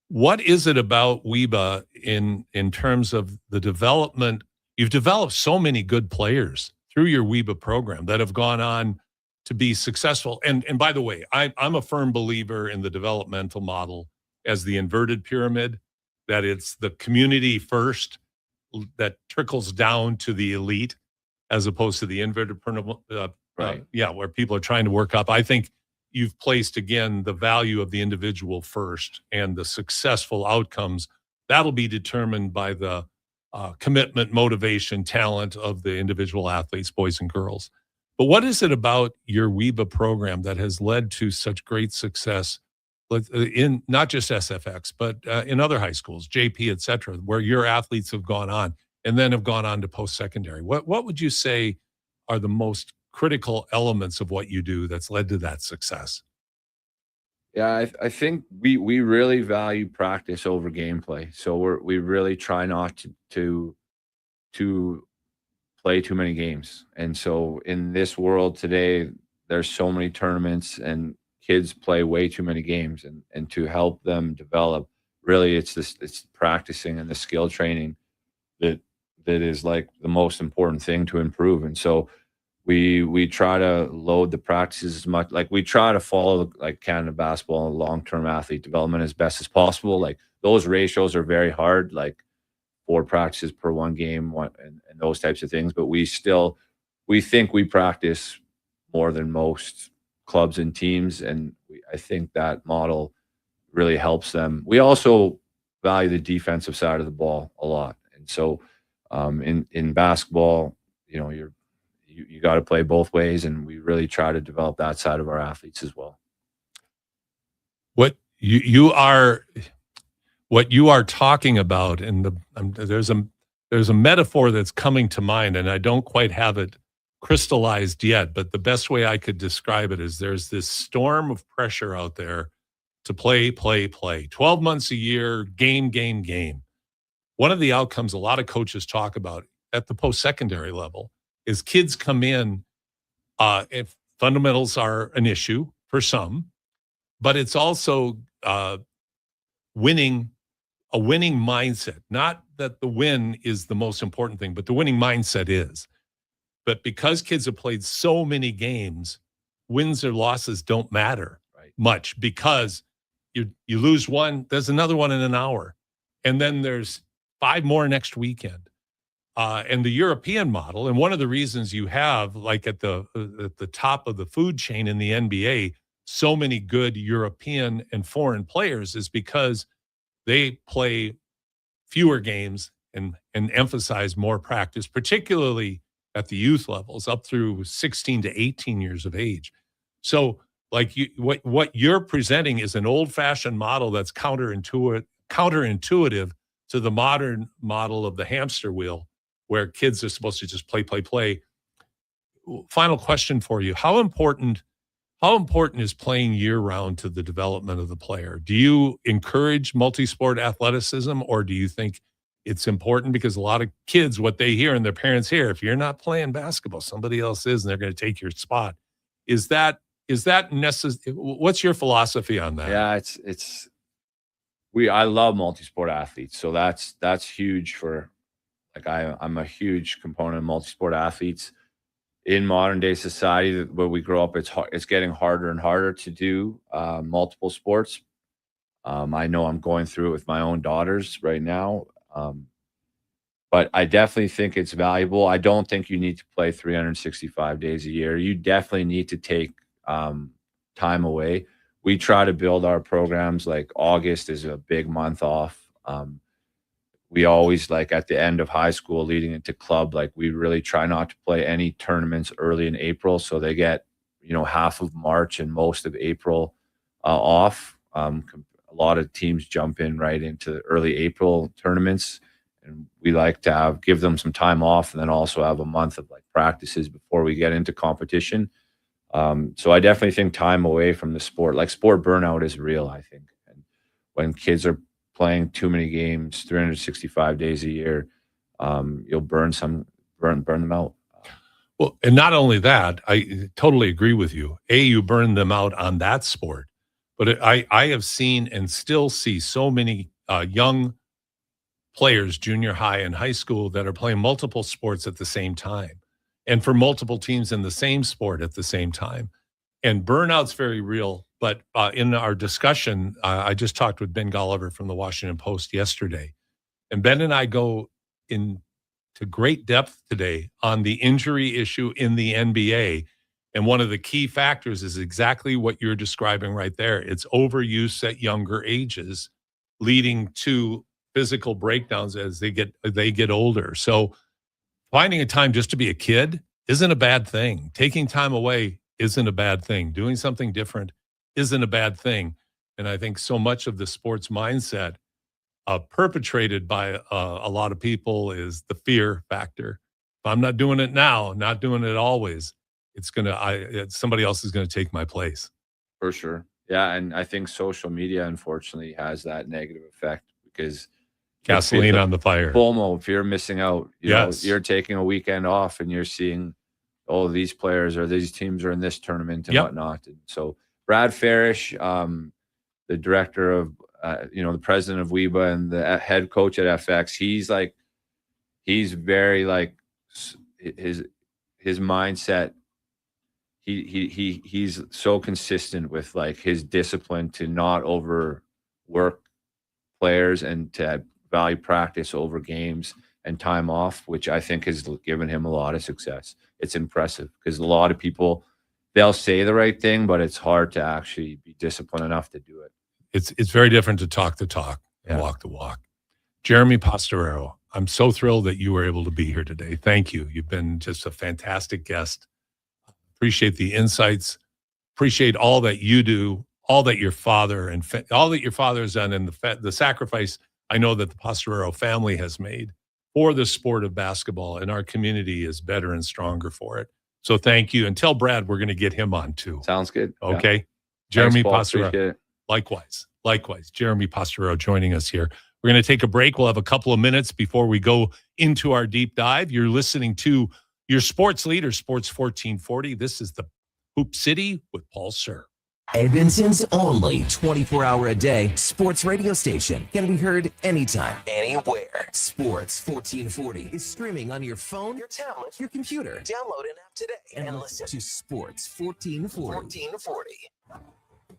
What is it about Weba in terms of the development? You've developed so many good players through your Weba program that have gone on to be successful. And by the way, I'm a firm believer in the developmental model as the inverted pyramid, that it's the community first that trickles down to the elite, as opposed to the inverted pyramid, right. Where people are trying to work up. I think you've placed, again, the value of the individual first, and the successful outcomes, that'll be determined by the commitment, motivation, talent of the individual athletes, boys and girls. But what is it about your Weba program that has led to such great success in not just SFX, but in other high schools, JP, et cetera, where your athletes have gone on and then have gone on to post-secondary? What would you say are the most critical elements of what you do that's led to that success? Yeah, I think we really value practice over gameplay. So we really try not to play too many games. And so in this world today, there's so many tournaments and kids play way too many games, and to help them develop, really it's practicing and the skill training that is like the most important thing to improve. And so we try to load the practices as much, like we try to follow like Canada basketball and long-term athlete development as best as possible. Like those ratios are very hard, like 4 practices per 1 game, and those types of things. But we think we practice more than most clubs and teams, and I think that model really helps them. We also value the defensive side of the ball a lot, and so in basketball, you know, you got to play both ways, and we really try to develop that side of our athletes as well. What you are talking about, and there's a metaphor that's coming to mind, and I don't quite have it crystallized yet, but the best way I could describe it is there's this storm of pressure out there to play. 12 months a year, game. One of the outcomes a lot of coaches talk about at the post-secondary level is kids come in, if fundamentals are an issue for some, but it's also a winning mindset. Not that the win is the most important thing, but the winning mindset is. But because kids have played so many games, wins or losses don't matter much, because you lose one, there's another one in an hour, and then there's 5 more next weekend. And the European model, and one of the reasons you have, like at the top of the food chain in the NBA, so many good European and foreign players, is because they play fewer games and emphasize more practice, particularly at the youth levels up through 16 to 18 years of age. So like what you're presenting is an old-fashioned model that's counterintuitive to the modern model of the hamster wheel, where kids are supposed to just play. Final question for you. How important is playing year-round to the development of the player? Do you encourage multi-sport athleticism, or do you think it's important because a lot of kids, what they hear and their parents hear, if you're not playing basketball, somebody else is, and they're going to take your spot? Is that necessary? What's your philosophy on that? Yeah, I love multi-sport athletes. So that's huge for, like, I'm a huge component of multi-sport athletes. In modern day society where we grow up, it's getting harder and harder to do multiple sports. I know I'm going through it with my own daughters right now. But I definitely think it's valuable. I don't think you need to play 365 days a year. You definitely need to take time away. We try to build our programs, like August is a big month off. We always, like at the end of high school leading into club, like we really try not to play any tournaments early in April. So they get, half of March and most of April off. A lot of teams jump in right into early April tournaments, and we like to give them some time off, and then also have a month of like practices before we get into competition. So I definitely think time away from the sport, like sport burnout, is real, I think. And when kids are playing too many games 365 days a year, you'll burn them out. Well, and not only that, I totally agree with you. You burn them out on that sport. But I have seen and still see so many young players, junior high and high school, that are playing multiple sports at the same time, and for multiple teams in the same sport at the same time. And burnout's very real. But in our discussion, I just talked with Ben Golliver from the Washington Post yesterday. And Ben and I go into great depth today on the injury issue in the NBA. And one of the key factors is exactly what you're describing right there. It's overuse at younger ages, leading to physical breakdowns as they get older. So finding a time just to be a kid isn't a bad thing. Taking time away isn't a bad thing. Doing something different isn't a bad thing. And I think so much of the sports mindset perpetrated by a lot of people is the fear factor. If I'm not doing it now, not doing it always, somebody else is going to take my place. For sure. Yeah. And I think social media, unfortunately, has that negative effect, because gasoline on the fire. FOMO, fear of missing out. You know, Yes. you're taking a weekend off and you're seeing, oh, these players or these teams are in this tournament and whatnot. And so Brad Farish, the director of, the president of WEBA and the head coach at FX, he's very like his mindset. He's so consistent with like his discipline to not overwork players and to value practice over games and time off, which I think has given him a lot of success. It's impressive because a lot of people, they'll say the right thing, but it's hard to actually be disciplined enough to do it. It's very different to talk the talk and walk the walk. Jeremy Pastorero, I'm so thrilled that you were able to be here today. Thank you. You've been just a fantastic guest. Appreciate the insights. Appreciate all that you do, all that your father all that your father has done, and the sacrifice I know that the Pastorero family has made for the sport of basketball, and our community is better and stronger for it. So thank you. And tell Brad we're going to get him on too. Sounds good. Okay. Yeah. Jeremy Thanks, Paul. Pastorero. Likewise. Jeremy Pastorero joining us here. We're going to take a break. We'll have a couple of minutes before we go into our deep dive. You're listening to your sports leader, Sports 1440. This is the Hoop City with Paul Sir. Edmonton's only 24-hour-a-day sports radio station can be heard anytime, anywhere. Sports 1440 is streaming on your phone, your tablet, your computer. Download an app today and listen to Sports 1440.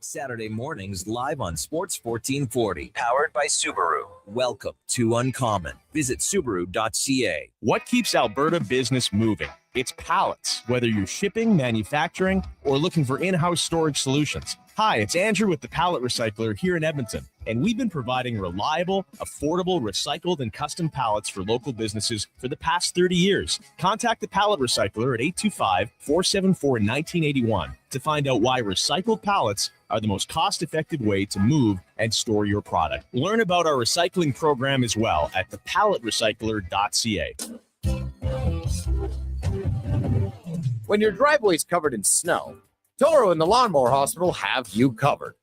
Saturday mornings live on Sports 1440, powered by Subaru. Welcome to Uncommon. Visit Subaru.ca. What keeps Alberta business moving? It's pallets. Whether you're shipping, manufacturing, or looking for in-house storage solutions. Hi, it's Andrew with the Pallet Recycler here in Edmonton, and we've been providing reliable, affordable, recycled, and custom pallets for local businesses for the past 30 years. Contact the Pallet Recycler at 825-474-1981 to find out why recycled pallets are the most cost-effective way to move and store your product. Learn about our recycling program as well at thepalletrecycler.ca. When your driveway's covered in snow, Toro and the Lawnmower Hospital have you covered.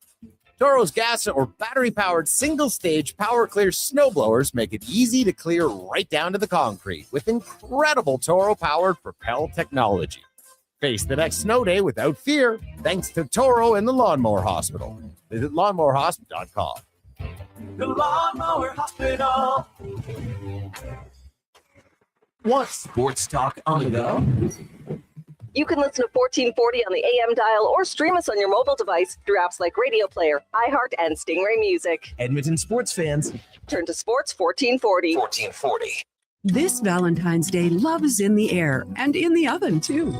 Toro's gas or battery-powered single-stage power-clear snowblowers make it easy to clear right down to the concrete with incredible Toro-powered Propel technology. Face the next snow day without fear, thanks to Toro and the Lawnmower Hospital. Visit lawnmowerhospital.com. The Lawnmower Hospital. Want sports talk on the go? You can listen to 1440 on the AM dial or stream us on your mobile device through apps like Radio Player, iHeart, and Stingray Music. Edmonton sports fans, turn to Sports 1440. This Valentine's Day, love is in the air and in the oven, too.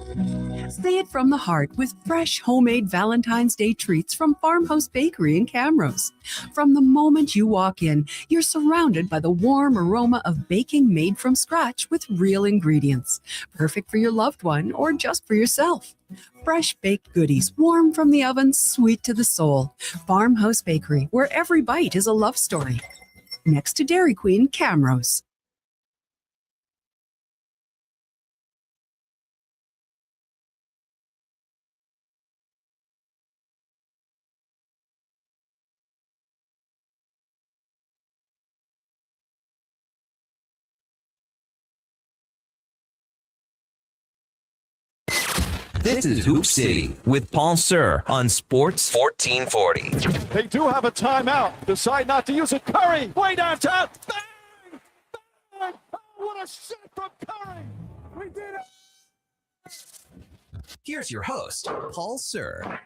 Say it from the heart with fresh homemade Valentine's Day treats from Farmhouse Bakery in Camrose. From the moment you walk in, you're surrounded by the warm aroma of baking made from scratch with real ingredients. Perfect for your loved one or just for yourself. Fresh baked goodies, warm from the oven, sweet to the soul. Farmhouse Bakery, where every bite is a love story. Next to Dairy Queen, Camrose. This is Hoop City with Paul Sir on Sports 1440. They do have a timeout. Decide not to use it. Curry, way downtown. Bang! Bang! Oh, what a shot from Curry. We did it. Here's your host, Paul Sir.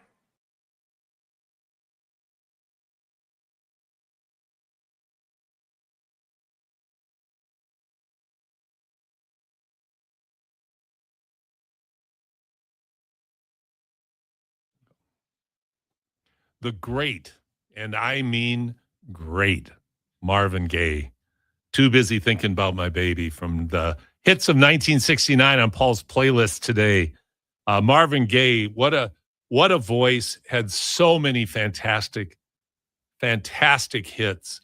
The great, and I mean great, Marvin Gaye. Too busy thinking about my baby from the hits of 1969 on Paul's playlist today. Marvin Gaye, what a voice, had so many fantastic hits.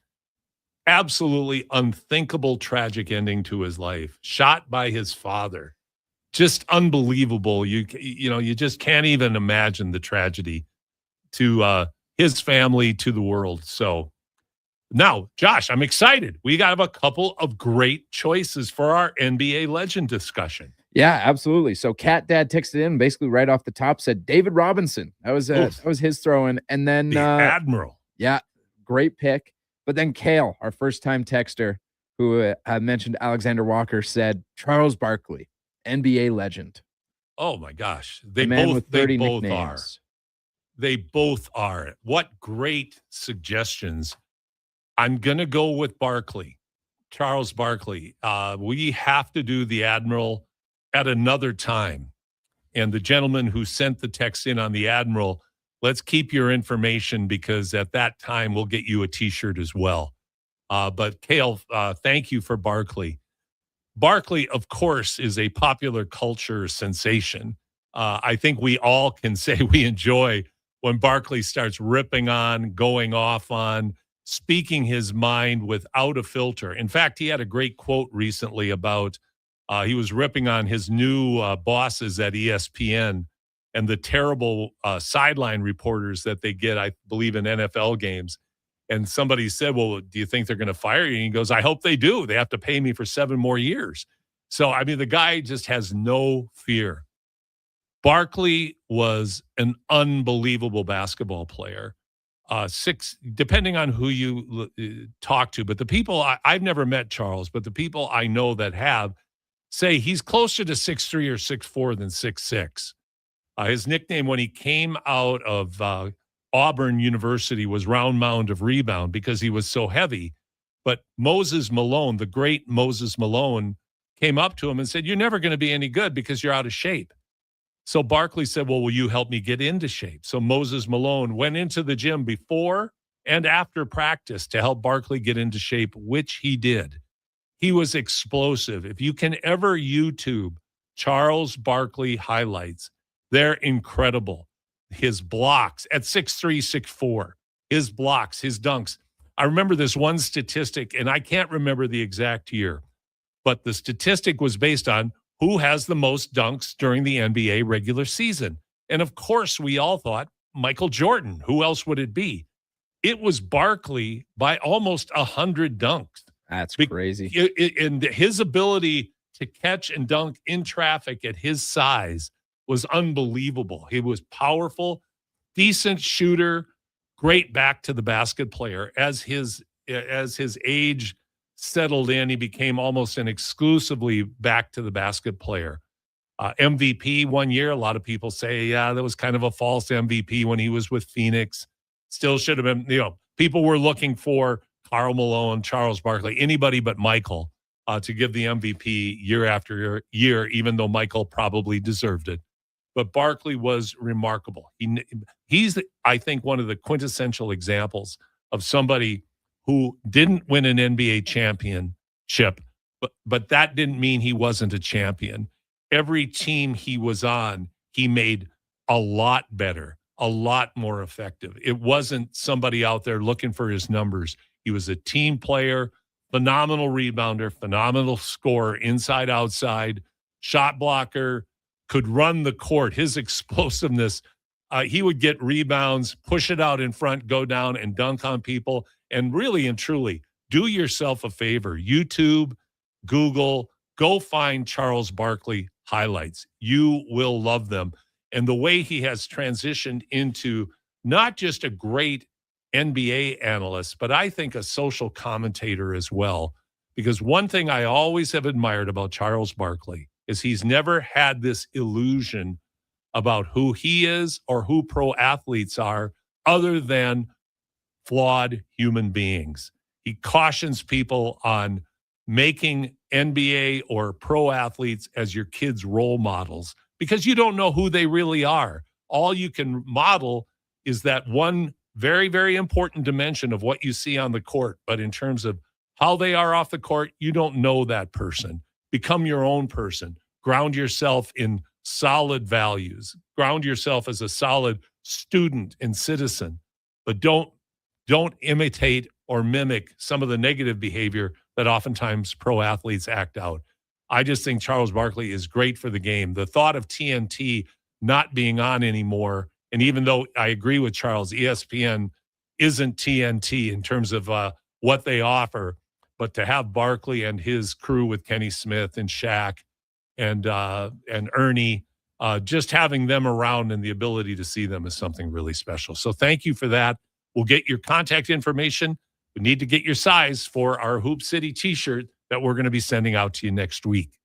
Absolutely unthinkable tragic ending to his life. Shot by his father. Just unbelievable. You just can't even imagine the tragedy to his family, to the world. So Now, Josh, I'm excited. We got a couple of great choices for our NBA legend discussion. Yeah, absolutely. So Cat Dad texted in basically right off the top, said David Robinson. That was his throw-in. And then the Admiral. Yeah, great pick. But then Kale, our first-time texter, who mentioned Alexander Walker, said Charles Barkley, NBA legend. Oh my gosh. They both are. They both are. What great suggestions. I'm going to go with Barkley, Charles Barkley. We have to do the Admiral at another time. And the gentleman who sent the text in on the Admiral, let's keep your information because at that time we'll get you a T-shirt as well. But Kale, thank you for Barkley. Barkley, of course, is a popular culture sensation. I think we all can say we enjoy when Barkley starts ripping on, going off on, speaking his mind without a filter. In fact, he had a great quote recently about he was ripping on his new bosses at ESPN and the terrible sideline reporters that they get, I believe, in NFL games. And somebody said, well, do you think they're going to fire you? And he goes, I hope they do. They have to pay me for 7 more years. So, I mean, the guy just has no fear. Barkley was an unbelievable basketball player. Depending on who you talk to, but the people I've never met Charles, but the people I know that have say he's closer to 6'3" or 6'4" than 6'6". His nickname when he came out of Auburn University was Round Mound of Rebound because he was so heavy. But Moses Malone, the great Moses Malone, came up to him and said, you're never going to be any good because you're out of shape. So Barkley said, well, will you help me get into shape? So Moses Malone went into the gym before and after practice to help Barkley get into shape, which he did. He was explosive. If you can ever YouTube Charles Barkley highlights, they're incredible. His blocks at 6'3", 6'4", his blocks, his dunks. I remember this one statistic, and I can't remember the exact year, but the statistic was based on who has the most dunks during the NBA regular season. And of course, we all thought Michael Jordan. Who else would it be? It was Barkley by almost 100 dunks. That's crazy. And his ability to catch and dunk in traffic at his size was unbelievable. He was powerful, decent shooter, great back to the basket player. As his age settled in, he became almost an exclusively back to the basket player. MVP one year, a lot of people say, yeah, that was kind of a false MVP when he was with Phoenix. Still should have been, people were looking for Karl Malone, Charles Barkley, anybody but Michael to give the MVP year after year, even though Michael probably deserved it. But Barkley was remarkable. He's, I think, one of the quintessential examples of somebody who didn't win an NBA championship, but that didn't mean he wasn't a champion. Every team he was on, he made a lot better, a lot more effective. It wasn't somebody out there looking for his numbers. He was a team player, phenomenal rebounder, phenomenal scorer, inside, outside, shot blocker, could run the court. His explosiveness, he would get rebounds, push it out in front, go down and dunk on people. And really and truly, do yourself a favor. YouTube, Google, go find Charles Barkley highlights. You will love them. And the way he has transitioned into not just a great NBA analyst, but I think a social commentator as well. Because one thing I always have admired about Charles Barkley is he's never had this illusion about who he is or who pro athletes are other than flawed human beings. He cautions people on making NBA or pro athletes as your kids' role models because you don't know who they really are. All you can model is that one very, very important dimension of what you see on the court. But in terms of how they are off the court, you don't know that person. Become your own person. Ground yourself in solid values. Ground yourself as a solid student and citizen. But don't imitate or mimic some of the negative behavior that oftentimes pro athletes act out. I just think Charles Barkley is great for the game. The thought of TNT not being on anymore, and even though I agree with Charles, ESPN isn't TNT in terms of what they offer. But to have Barkley and his crew with Kenny Smith and Shaq and Ernie, just having them around and the ability to see them is something really special. So thank you for that. We'll get your contact information. We need to get your size for our Hoop City t-shirt that we're going to be sending out to you next week.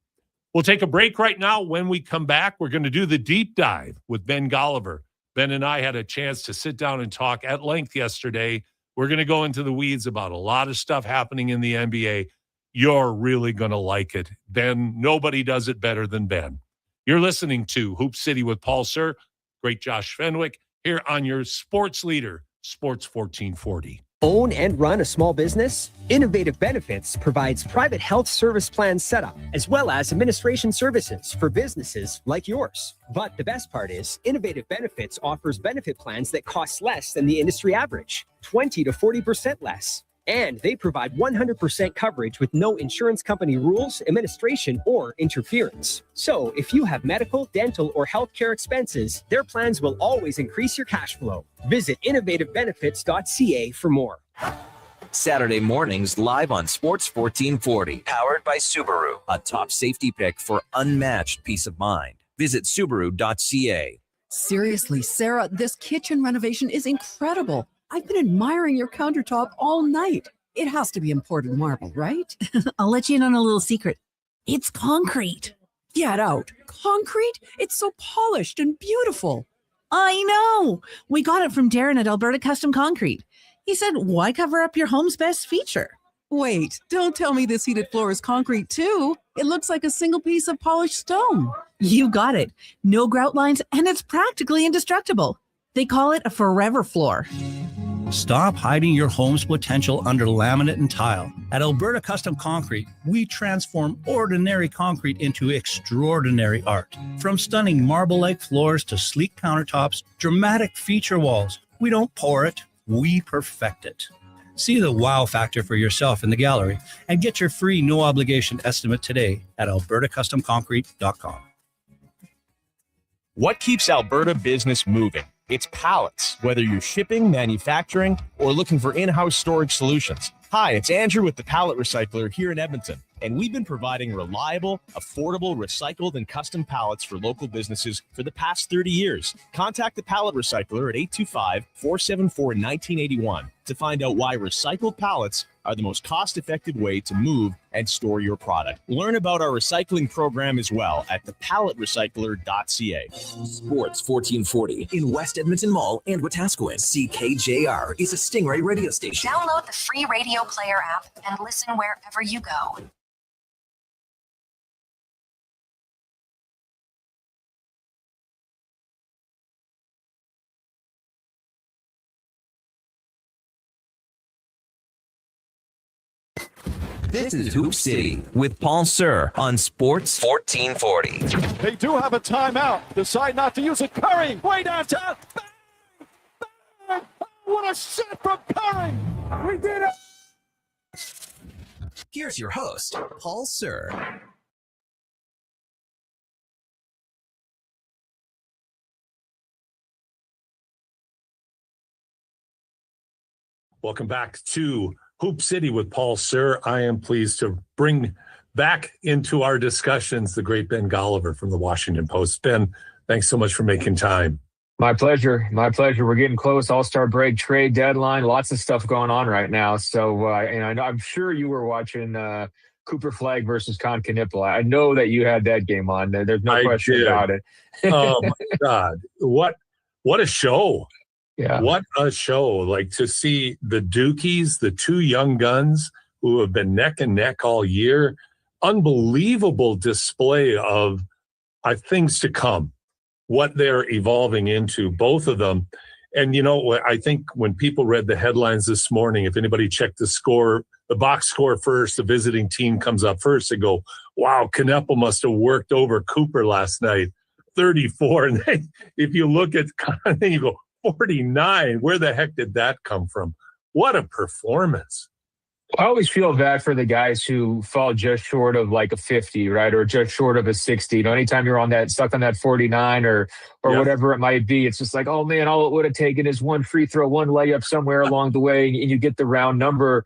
We'll take a break right now. When we come back, we're going to do the deep dive with Ben Golliver. Ben and I had a chance to sit down and talk at length yesterday. We're going to go into the weeds about a lot of stuff happening in the NBA. You're really going to like it. Ben, nobody does it better than Ben. You're listening to Hoop City with Paul Sir, great Josh Fenwick, here on your sports leader, Sports 1440. Own and run a small business? Innovative Benefits provides private health service plan setup, as well as administration services for businesses like yours. But the best part is, Innovative Benefits offers benefit plans that cost less than the industry average, 20 to 40% less. And they provide 100% coverage with no insurance company rules, administration, or interference. So if you have medical, dental, or healthcare expenses, their plans will always increase your cash flow. Visit innovativebenefits.ca for more. Saturday mornings live on Sports 1440, powered by Subaru, a top safety pick for unmatched peace of mind. Visit Subaru.ca. Seriously, Sarah, this kitchen renovation is incredible. I've been admiring your countertop all night. It has to be imported marble, right? I'll let you in on a little secret. It's concrete. Get out. Concrete? It's so polished and beautiful. I know. We got it from Darren at Alberta Custom Concrete. He said, why cover up your home's best feature? Wait, don't tell me this heated floor is concrete too. It looks like a single piece of polished stone. You got it. No grout lines, and it's practically indestructible. They call it a forever floor. Stop hiding your home's potential under laminate and tile. At Alberta Custom Concrete, we transform ordinary concrete into extraordinary art. From stunning marble-like floors to sleek countertops, dramatic feature walls, we don't pour it, we perfect it. See the wow factor for yourself in the gallery and get your free no-obligation estimate today at albertacustomconcrete.com. What keeps Alberta business moving? It's pallets, whether you're shipping, manufacturing, or looking for in-house storage solutions. Hi, it's Andrew with the Pallet Recycler here in Edmonton, and we've been providing reliable, affordable, recycled, and custom pallets for local businesses for the past 30 years. Contact the Pallet Recycler at 825-474-1981 to find out why recycled pallets are the most cost-effective way to move and store your product. Learn about our recycling program as well at thepalletrecycler.ca. Sports 1440 in West Edmonton Mall and Wetaskiwin. CKJR is a Stingray radio station. Download the free radio player app and listen wherever you go. This is Hoop City with Paul Sir on Sports 1440. They do have a timeout. Decide not to use it. Curry, way downtown. Bang! Bang! Oh, what a shot from Curry! We did it! Here's your host, Paul Sir. Welcome back to Hoop City with Paul Sir. I am pleased to bring back into our discussions the great Ben Golliver from the Washington Post. Ben, thanks so much for making time. My pleasure. My pleasure. We're getting close. All-Star break, trade deadline, lots of stuff going on right now. So, and I'm sure you were watching Cooper Flag versus Con Knipple. I know that you had that game on. There's no question about it. Oh my God. What a show. Yeah. What a show. Like to see the Dukies, the two young guns who have been neck and neck all year. Unbelievable display of things to come, what they're evolving into, both of them. And, you know, I think when people read the headlines this morning, if anybody checked the score, the box score first, the visiting team comes up first, they go, wow, Knipple must have worked over Cooper last night, 34. And then if you look at, then you go, 49. Where the heck did that come from? What a performance. I always feel bad for the guys who fall just short of like a 50, right? Or just short of a 60. You know, anytime you're on that, stuck on that 49 or whatever it might be, it's just like, oh man, all it would have taken is one free throw, one layup somewhere along the way, and you get the round number.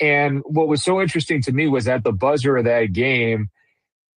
And what was so interesting to me was at the buzzer of that game,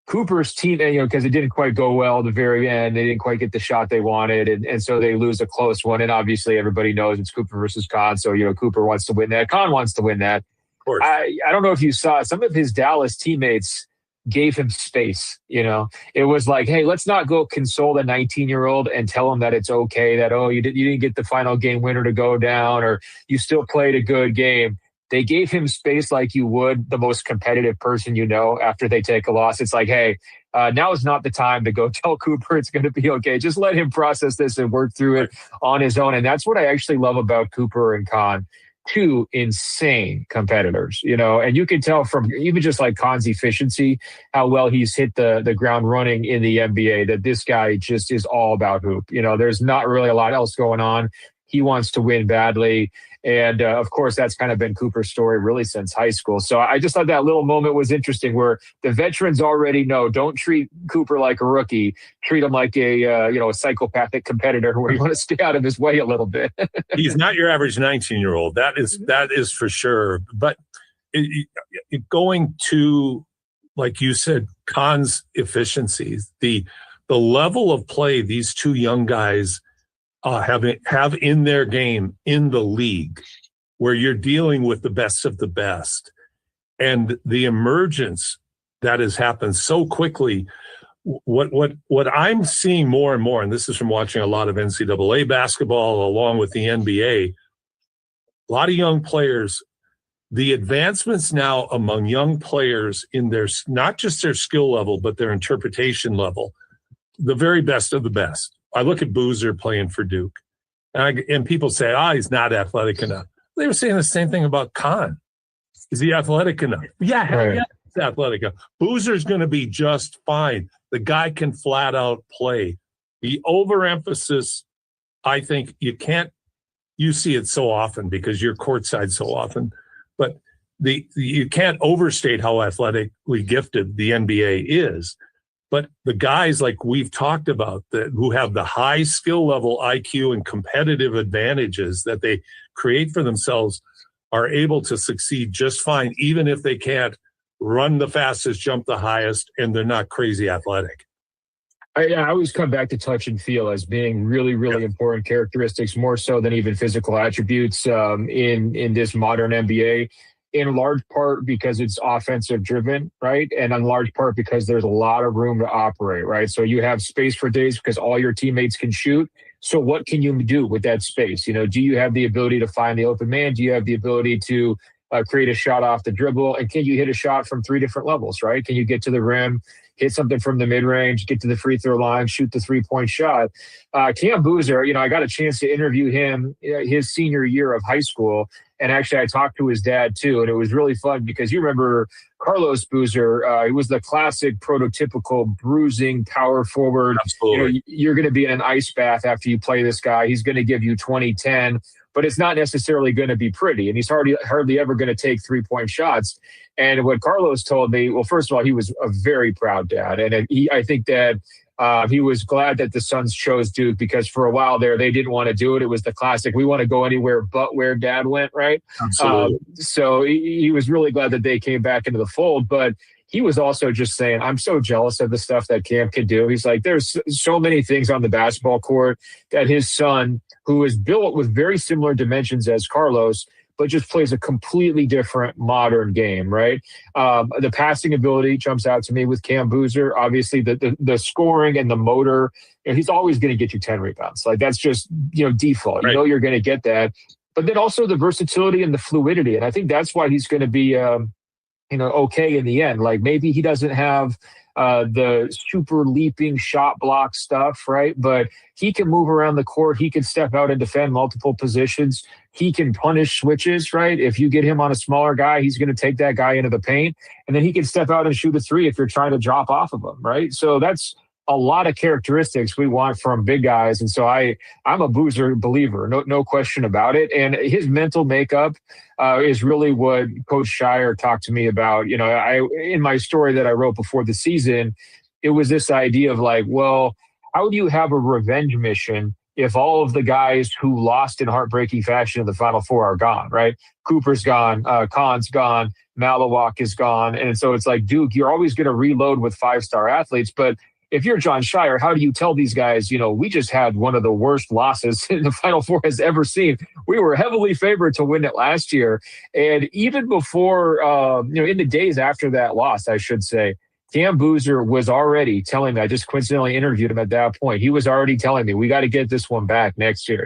Cooper's team, because it didn't quite go well at the very end. They didn't quite get the shot they wanted. And so they lose a close one. And obviously everybody knows it's Cooper versus Kahn. So, Cooper wants to win that. Kahn wants to win that. Of course. I don't know if you saw some of his Dallas teammates gave him space. It was like, hey, let's not go console the 19-year-old and tell him that it's okay that, you didn't get the final game winner to go down, or you still played a good game. They gave him space like you would the most competitive person after they take a loss. It's like, hey, now is not the time to go tell Cooper it's going to be okay. Just let him process this and work through it on his own. And that's what I actually love about Cooper and Kahn. Two insane competitors, and you can tell from even just like Kahn's efficiency, how well he's hit the ground running in the NBA, that this guy just is all about hoop. There's not really a lot else going on. He wants to win badly. And of course, that's kind of been Cooper's story really since high school. So I just thought that little moment was interesting where the veterans already know, don't treat Cooper like a rookie. Treat him like a psychopathic competitor where you want to stay out of his way a little bit. He's not your average 19-year-old. That is for sure. But going to, like you said, Kahn's efficiencies, the level of play these two young guys have in their game in the league, where you're dealing with the best of the best, and the emergence that has happened so quickly. What I'm seeing more and more, and this is from watching a lot of NCAA basketball along with the NBA, a lot of young players, the advancements now among young players in their, not just their skill level, but their interpretation level, the very best of the best. I look at Boozer playing for Duke, and people say, he's not athletic enough. They were saying the same thing about Kahn. Is he athletic enough? Yeah, he's athletic enough. Boozer's going to be just fine. The guy can flat out play. The overemphasis, I think you see it so often because you're courtside so often, but you can't overstate how athletically gifted the NBA is. But the guys like we've talked about who have the high skill level IQ and competitive advantages that they create for themselves are able to succeed just fine, even if they can't run the fastest, jump the highest, and they're not crazy athletic. I always come back to touch and feel as being really, really important characteristics, more so than even physical attributes in this modern NBA. In large part because it's offensive driven, right? And in large part because there's a lot of room to operate, right? So you have space for days because all your teammates can shoot. So what can you do with that space? Do you have the ability to find the open man? Do you have the ability to create a shot off the dribble? And can you hit a shot from three different levels, right? Can you get to the rim, hit something from the mid-range, get to the free throw line, shoot the three-point shot? Cam Boozer, I got a chance to interview him his senior year of high school. And actually, I talked to his dad, too, and it was really fun because you remember Carlos Boozer. He was the classic prototypical bruising power forward. Absolutely. You're going to be in an ice bath after you play this guy. He's going to give you 20-10, but it's not necessarily going to be pretty. And he's hardly ever going to take three-point shots. And what Carlos told me, well, first of all, he was a very proud dad. And I think that he was glad that the Suns chose Duke because for a while there, they didn't want to do it. It was the classic, we want to go anywhere but where dad went, right? Absolutely. So he was really glad that they came back into the fold. But he was also just saying, I'm so jealous of the stuff that Cam can do. He's like, there's so many things on the basketball court that his son, who is built with very similar dimensions as Carlos, but just plays a completely different modern game, right? The passing ability jumps out to me with Cam Boozer. Obviously, the scoring and the motor, he's always going to get you 10 rebounds. Like that's just, default. Right. You're going to get that. But then also the versatility and the fluidity. And I think that's why he's going to be, okay in the end. Like maybe he doesn't have the super leaping shot block stuff, right? But he can move around the court. He can step out and defend multiple positions. He can punish switches, right? If you get him on a smaller guy, he's going to take that guy into the paint. And then he can step out and shoot a three if you're trying to drop off of him, right? So that's a lot of characteristics we want from big guys. And so I'm a Boozer believer, no question about it. And his mental makeup is really what Coach Shire talked to me about. In my story that I wrote before the season, it was this idea of like, well, how do you have a revenge mission if all of the guys who lost in heartbreaking fashion in the Final Four are gone, right? Cooper's gone, Kahn's gone, Malawak is gone. And so it's like, Duke, you're always going to reload with 5-star athletes. But if you're John Shire, how do you tell these guys, we just had one of the worst losses in the Final Four has ever seen. We were heavily favored to win it last year. And even before, in the days after that loss, I should say, Cam Boozer was already telling me, I just coincidentally interviewed him at that point. He was already telling me, we got to get this one back next year.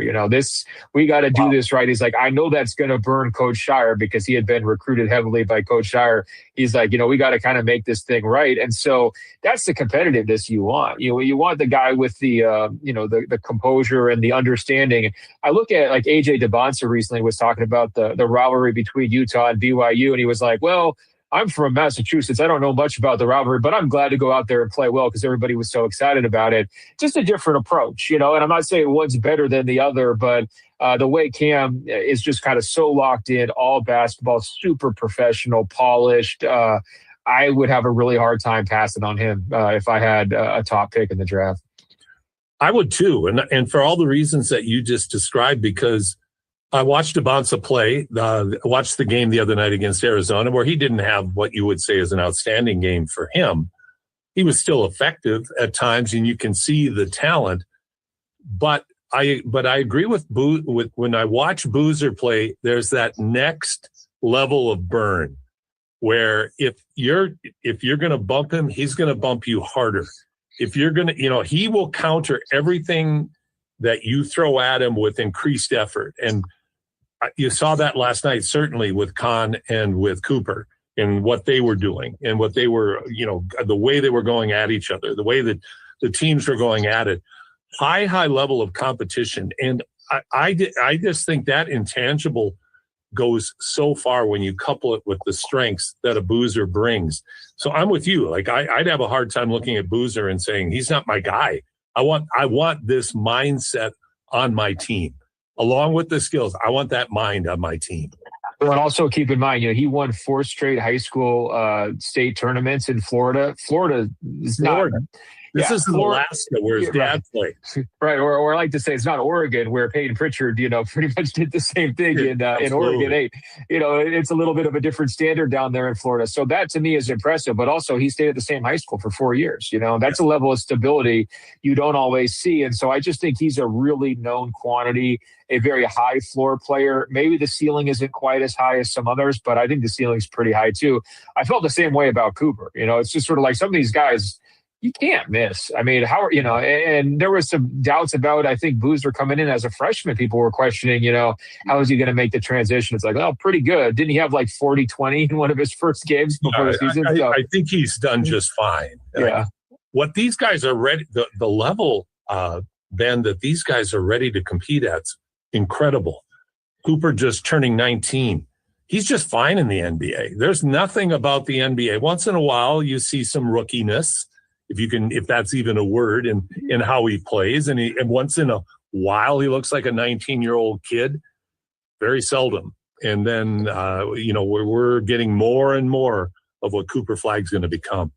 We got to do this right. He's like, I know that's going to burn Coach Shire because he had been recruited heavily by Coach Shire. He's like, we got to kind of make this thing right. And so that's the competitiveness you want. You want the guy with the, the composure and the understanding. I look at like AJ DeBonsa recently was talking about the rivalry between Utah and BYU. And he was like, well, I'm from Massachusetts. I don't know much about the rivalry, but I'm glad to go out there and play well because everybody was so excited about it. Just a different approach, and I'm not saying one's better than the other, but the way Cam is just kind of so locked in, all basketball, super professional, polished. I would have a really hard time passing on him if I had a top pick in the draft. I would too, and for all the reasons that you just described, because I watched DeBonsa play. Watched the game the other night against Arizona, where he didn't have what you would say is an outstanding game for him. He was still effective at times, and you can see the talent. But I agree with when I watch Boozer play. There's that next level of burn, where if you're going to bump him, he's going to bump you harder. If you're going to, he will counter everything that you throw at him with increased effort. And you saw that last night, certainly with Kahn and with Cooper and what they were doing and what they were, the way they were going at each other, the way that the teams were going at it. High level of competition. And I just think that intangible goes so far when you couple it with the strengths that a Boozer brings. So I'm with you. Like I'd have a hard time looking at Boozer and saying, he's not my guy. I want this mindset on my team. Along with the skills, I want that mind on my team. Well, and also keep in mind, he won 4 straight high school state tournaments in Florida. Florida is not. This is Alaska, where his dad played. Right, or I like to say it's not Oregon, where Peyton Pritchard, pretty much did the same thing in Oregon 8. It's a little bit of a different standard down there in Florida. So that to me is impressive. But also, he stayed at the same high school for 4 years. That's a level of stability you don't always see. And so I just think he's a really known quantity, a very high floor player. Maybe the ceiling isn't quite as high as some others, but I think the ceiling's pretty high too. I felt the same way about Cooper. It's just sort of like some of these guys, you can't miss. I mean, and there was some doubts about, I think, Boozer coming in as a freshman. People were questioning, how is he going to make the transition? It's like, pretty good. Didn't he have like 40-20 in one of his first games before the season? I think he's done just fine. Yeah. What these guys are ready, the level, Ben, that these guys are ready to compete at's incredible. Cooper just turning 19. He's just fine in the NBA. There's nothing about the NBA. Once in a while, you see some rookiness, if that's even a word, in how he plays. And once in a while, he looks like a 19-year-old kid. Very seldom. And then, we're getting more and more of what Cooper Flagg's going to become.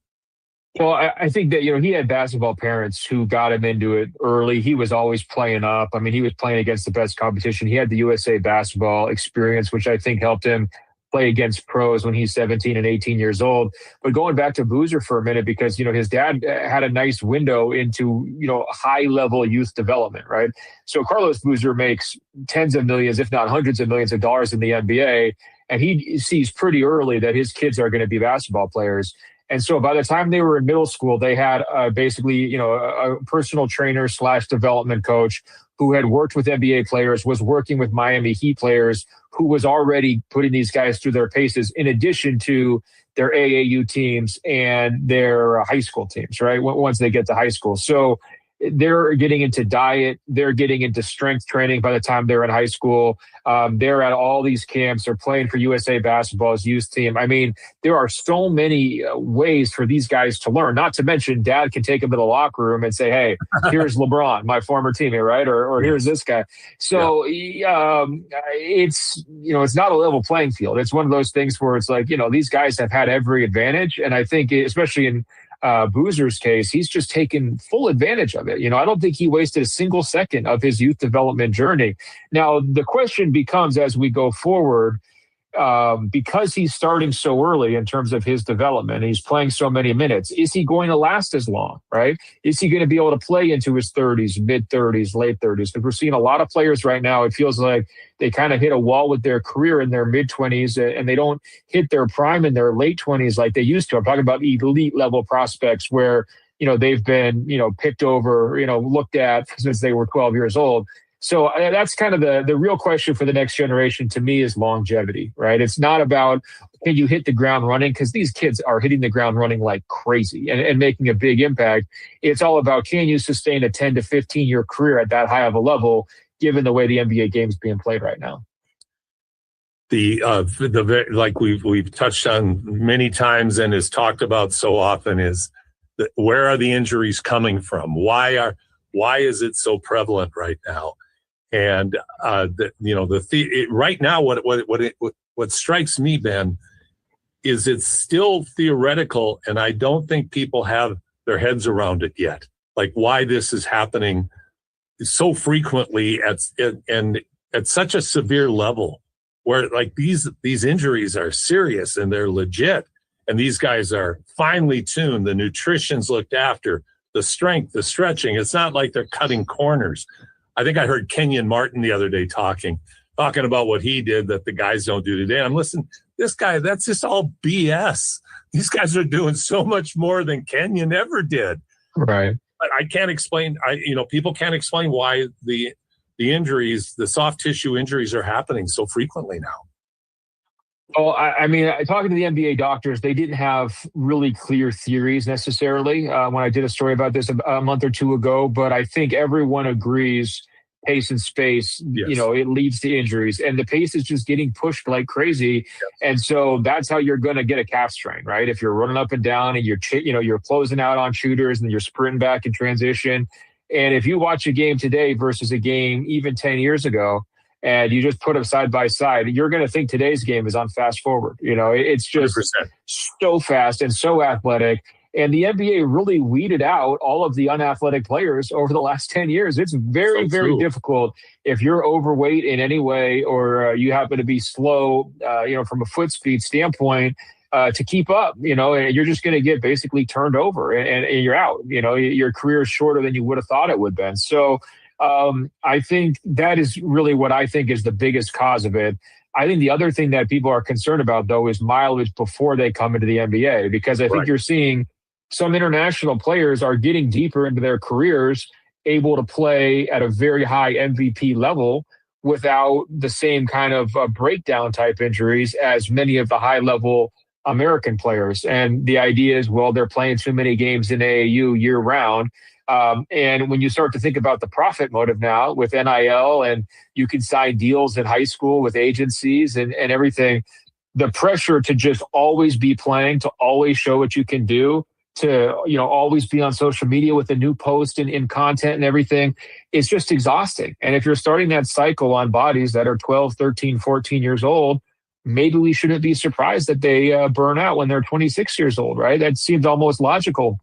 Well, I think that, he had basketball parents who got him into it early. He was always playing up. I mean, he was playing against the best competition. He had the USA basketball experience, which I think helped him play against pros when he's 17 and 18 years old. But going back to Boozer for a minute, because, his dad had a nice window into, high-level youth development, right? So Carlos Boozer makes tens of millions, if not hundreds of millions of dollars in the NBA, and he sees pretty early that his kids are going to be basketball players. And so by the time they were in middle school, they had basically, a personal trainer / development coach who had worked with NBA players, was working with Miami Heat players, who was already putting these guys through their paces, in addition to their AAU teams and their high school teams, right? Once they get to high school. So they're getting into diet. They're getting into strength training by the time they're in high school. They're at all these camps. They're playing for USA Basketball's youth team. I mean, there are so many ways for these guys to learn, not to mention dad can take them to the locker room and say, hey, here's LeBron, my former teammate, right? Or here's this guy. So it's, it's not a level playing field. It's one of those things where it's like, these guys have had every advantage. And I think, especially in Boozer's case, he's just taken full advantage of it. I don't think he wasted a single second of his youth development journey. Now, the question becomes as we go forward, because he's starting so early in terms of his development, he's playing so many minutes, is he going to last as long, right? Is he going to be able to play into his 30s, mid-30s, late 30s? Because we're seeing a lot of players right now, it feels like they kind of hit a wall with their career in their mid-20s, and they don't hit their prime in their late 20s like they used to. I'm talking about elite level prospects where, they've been, picked over, looked at since they were 12 years old. So that's kind of the real question for the next generation to me is longevity, right? It's not about can you hit the ground running, because these kids are hitting the ground running like crazy and making a big impact. It's all about can you sustain a 10 to 15-year career at that high of a level, given the way the NBA game is being played right now. Like we've touched on many times and is talked about so often is where are the injuries coming from? Why is it so prevalent right now? And right now, what strikes me, Ben, is it's still theoretical, and I don't think people have their heads around it yet. Like why this is happening so frequently and at such a severe level, where like these injuries are serious and they're legit, and these guys are finely tuned. The nutrition's looked after, the strength, the stretching. It's not like they're cutting corners. I think I heard Kenyon Martin the other day talking about what he did that the guys don't do today. I'm listening, this guy, that's just all BS. These guys are doing so much more than Kenyon ever did. Right. But I can't explain, people can't explain why the injuries, the soft tissue injuries are happening so frequently now. Oh, I mean, talking to the NBA doctors, they didn't have really clear theories necessarily when I did a story about this a month or two ago. But I think everyone agrees pace and space, yes, it leads to injuries. And the pace is just getting pushed like crazy. Yes. And so that's how you're going to get a calf strain, right? If you're running up and down and you're closing out on shooters and you're sprinting back in transition. And if you watch a game today versus a game even 10 years ago, and you just put them side by side, you're going to think today's game is on fast forward. It's just 100%. so fast and so athletic. And the NBA really weeded out all of the unathletic players over the last 10 years. It's very, very difficult if you're overweight in any way or you happen to be slow, from a foot speed standpoint, to keep up, and you're just going to get basically turned over and you're out. Your career is shorter than you would have thought it would have been. So I think that is really what I think is the biggest cause of it. I think the other thing that people are concerned about, though, is mileage before they come into the NBA, because I think you're seeing some international players are getting deeper into their careers, able to play at a very high MVP level without the same kind of breakdown type injuries as many of the high level American players. And the idea is, well, they're playing too many games in AAU year round. And when you start to think about the profit motive now with NIL, and you can sign deals in high school with agencies and everything, the pressure to just always be playing, to always show what you can do, to always be on social media with a new post and content and everything, it's just exhausting. And if you're starting that cycle on bodies that are 12, 13, 14 years old, maybe we shouldn't be surprised that they burn out when they're 26 years old, right? That seems almost logical.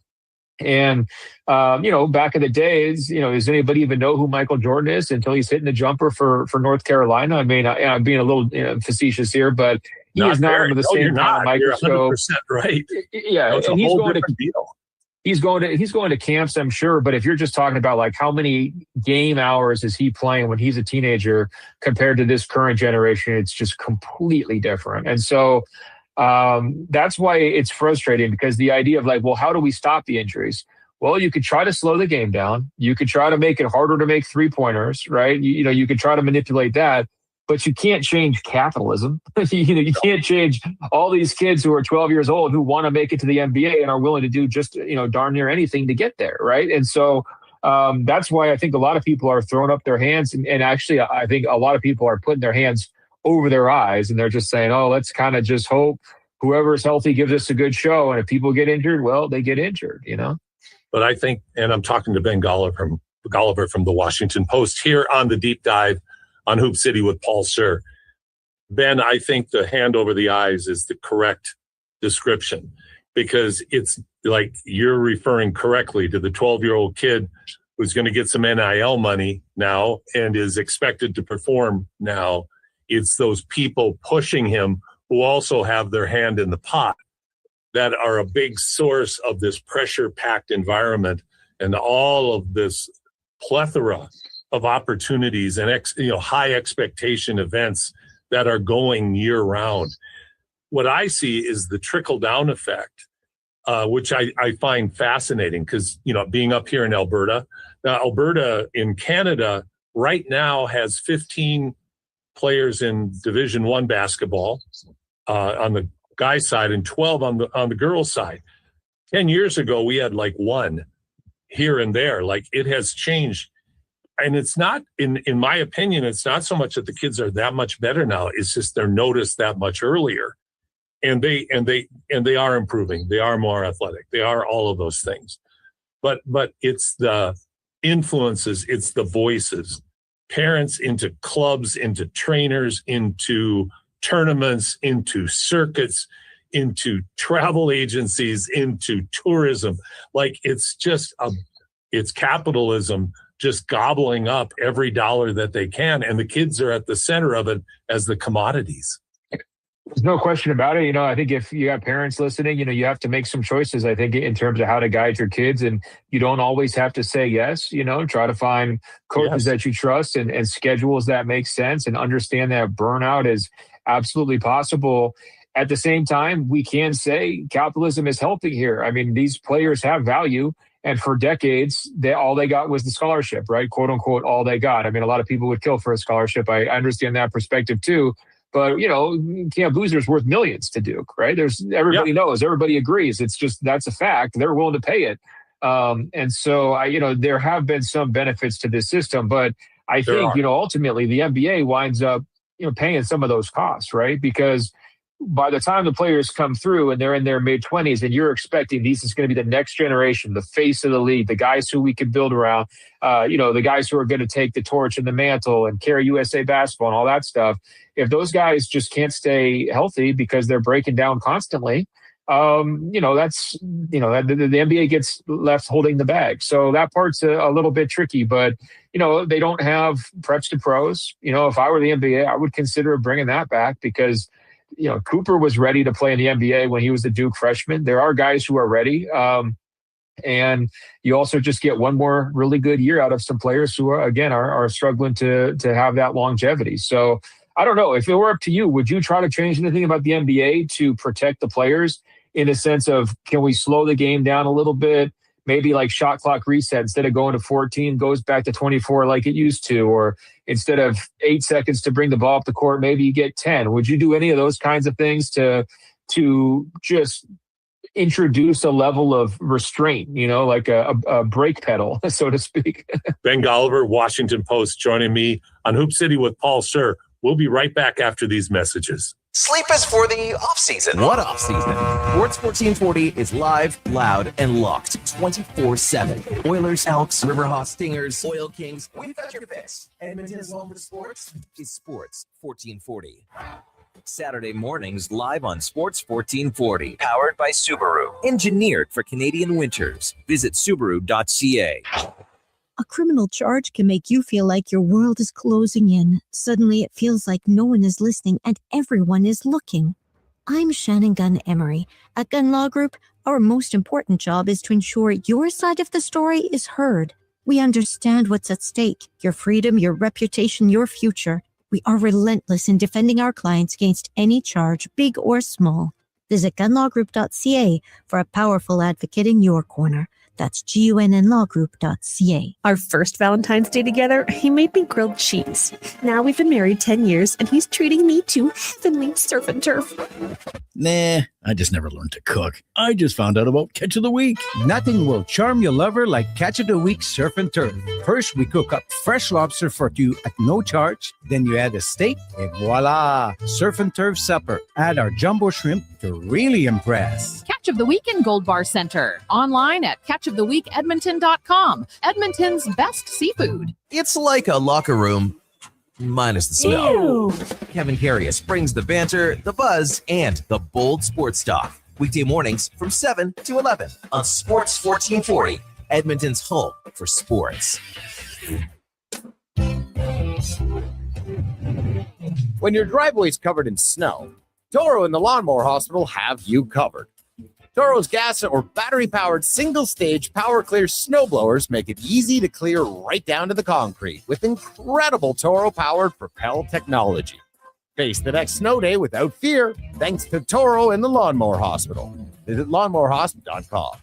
And, back in the days, does anybody even know who Michael Jordan is until he's hitting the jumper for North Carolina? I mean, I'm being a little facetious here, but he is not under the same kind of microscope. You're 100% right. Yeah. It's and a whole different deal. He's going to camps, I'm sure. But if you're just talking about like how many game hours is he playing when he's a teenager compared to this current generation, it's just completely different. And so that's why it's frustrating, because the idea of like, well, how do we stop the injuries? Well, you could try to slow the game down. You could try to make it harder to make 3-pointers, right? You could try to manipulate that, but you can't change capitalism. You can't change all these kids who are 12 years old who want to make it to the NBA and are willing to do just, darn near anything to get there, right? And so that's why I think a lot of people are throwing up their hands. And actually, I think a lot of people are putting their hands over their eyes, and they're just saying, oh, let's kind of just hope whoever's healthy gives us a good show. And if people get injured, well, they get injured, But I think, and I'm talking to Ben Golliver from the Washington Post here on the Deep Dive on Hoop City with Paul Sir. Ben, I think the hand over the eyes is the correct description. because it's like you're referring correctly to the 12-year-old kid who's going to get some NIL money now and is expected to perform now. It's those people pushing him who also have their hand in the pot that are a big source of this pressure-packed environment and all of this plethora of opportunities and high expectation events that are going year-round. What I see is the trickle-down effect, which I find fascinating because, being up here in Alberta, now Alberta in Canada right now has 15 players in Division I basketball on the guys' side and 12 on the girls' side. 10 years ago, we had like one here and there. Like, it has changed. And it's not, in my opinion, it's not so much that the kids are that much better now. It's just they're noticed that much earlier. And they are improving. They are more athletic. They are all of those things. But it's the influences, it's the voices. Parents into clubs, into trainers, into tournaments, into circuits, into travel agencies, into tourism. Like, it's capitalism just gobbling up every dollar that they can. And the kids are at the center of it as the commodities. There's no question about it. I think if you have parents listening, you have to make some choices, I think, in terms of how to guide your kids. And you don't always have to say yes, try to find coaches that you trust and schedules that make sense, and understand that burnout is absolutely possible. At the same time, we can say capitalism is helping here. I mean, these players have value. And for decades, all they got was the scholarship, right? Quote unquote, all they got. I mean, a lot of people would kill for a scholarship. I understand that perspective too. But, Camp Boozer's worth millions to Duke, right? Everybody knows, everybody agrees. It's just, that's a fact. They're willing to pay it. And so, there have been some benefits to this system, but I think, ultimately the NBA winds up, paying some of those costs, right? Because by the time the players come through and they're in their mid-20s and you're expecting this is going to be the next generation, the face of the league, the guys who we can build around, the guys who are going to take the torch and the mantle and carry USA basketball and all that stuff. If those guys just can't stay healthy because they're breaking down constantly, that's, the NBA gets left holding the bag. So that part's a little bit tricky, but, they don't have preps to pros. If I were the NBA, I would consider bringing that back because, Cooper was ready to play in the NBA when he was a Duke freshman. There are guys who are ready. And you also just get one more really good year out of some players who are struggling to have that longevity. So I don't know. If it were up to you, would you try to change anything about the NBA to protect the players in a sense of, can we slow the game down a little bit? Maybe like shot clock reset, instead of going to 14, goes back to 24 like it used to, or instead of 8 seconds to bring the ball up the court, maybe you get 10. Would you do any of those kinds of things to just introduce a level of restraint, like a brake pedal, so to speak? Ben Golliver, Washington Post, joining me on Hoop City with Paul Sir. We'll be right back after these messages. Sleep is for the off-season. What off-season? Sports 1440 is live, loud, and locked 24/7. Oilers, Elks, Riverhawks, Stingers, Oil Kings. We've got your fix. Edmonton's home for sports is Sports 1440. Saturday mornings live on Sports 1440. Powered by Subaru. Engineered for Canadian winters. Visit Subaru.ca. A criminal charge can make you feel like your world is closing in. Suddenly it feels like no one is listening and everyone is looking. I'm Shannon Gunn Emery. At Gun Law Group, our most important job is to ensure your side of the story is heard. We understand what's at stake, your freedom, your reputation, your future. We are relentless in defending our clients against any charge, big or small. Visit gunlawgroup.ca for a powerful advocate in your corner. That's gunnlawgroup.ca. Our first Valentine's Day together, he made me grilled cheese. Now we've been married 10 years, and he's treating me to heavenly surf and turf. Nah, I just never learned to cook. I just found out about Catch of the Week. Nothing will charm your lover like Catch of the Week Surf and Turf. First, we cook up fresh lobster for you at no charge. Then you add a steak, and voila! Surf and Turf supper. Add our jumbo shrimp to really impress. Catch of the Week in Gold Bar Center. Online at catchoftheweekedmonton.com. Edmonton's best seafood. It's like a locker room, minus the smell. Ew. Kevin Carius brings the banter, the buzz, and the bold sports talk. Weekday mornings from 7 to 11 on Sports 1440, Edmonton's home for sports. When your driveway's covered in snow, Toro and the Lawnmower Hospital have you covered. Toro's gas or battery-powered single-stage power-clear snowblowers make it easy to clear right down to the concrete with incredible Toro-powered Propel technology. Face the next snow day without fear thanks to Toro and the Lawnmower Hospital. Visit lawnmowerhospital.com.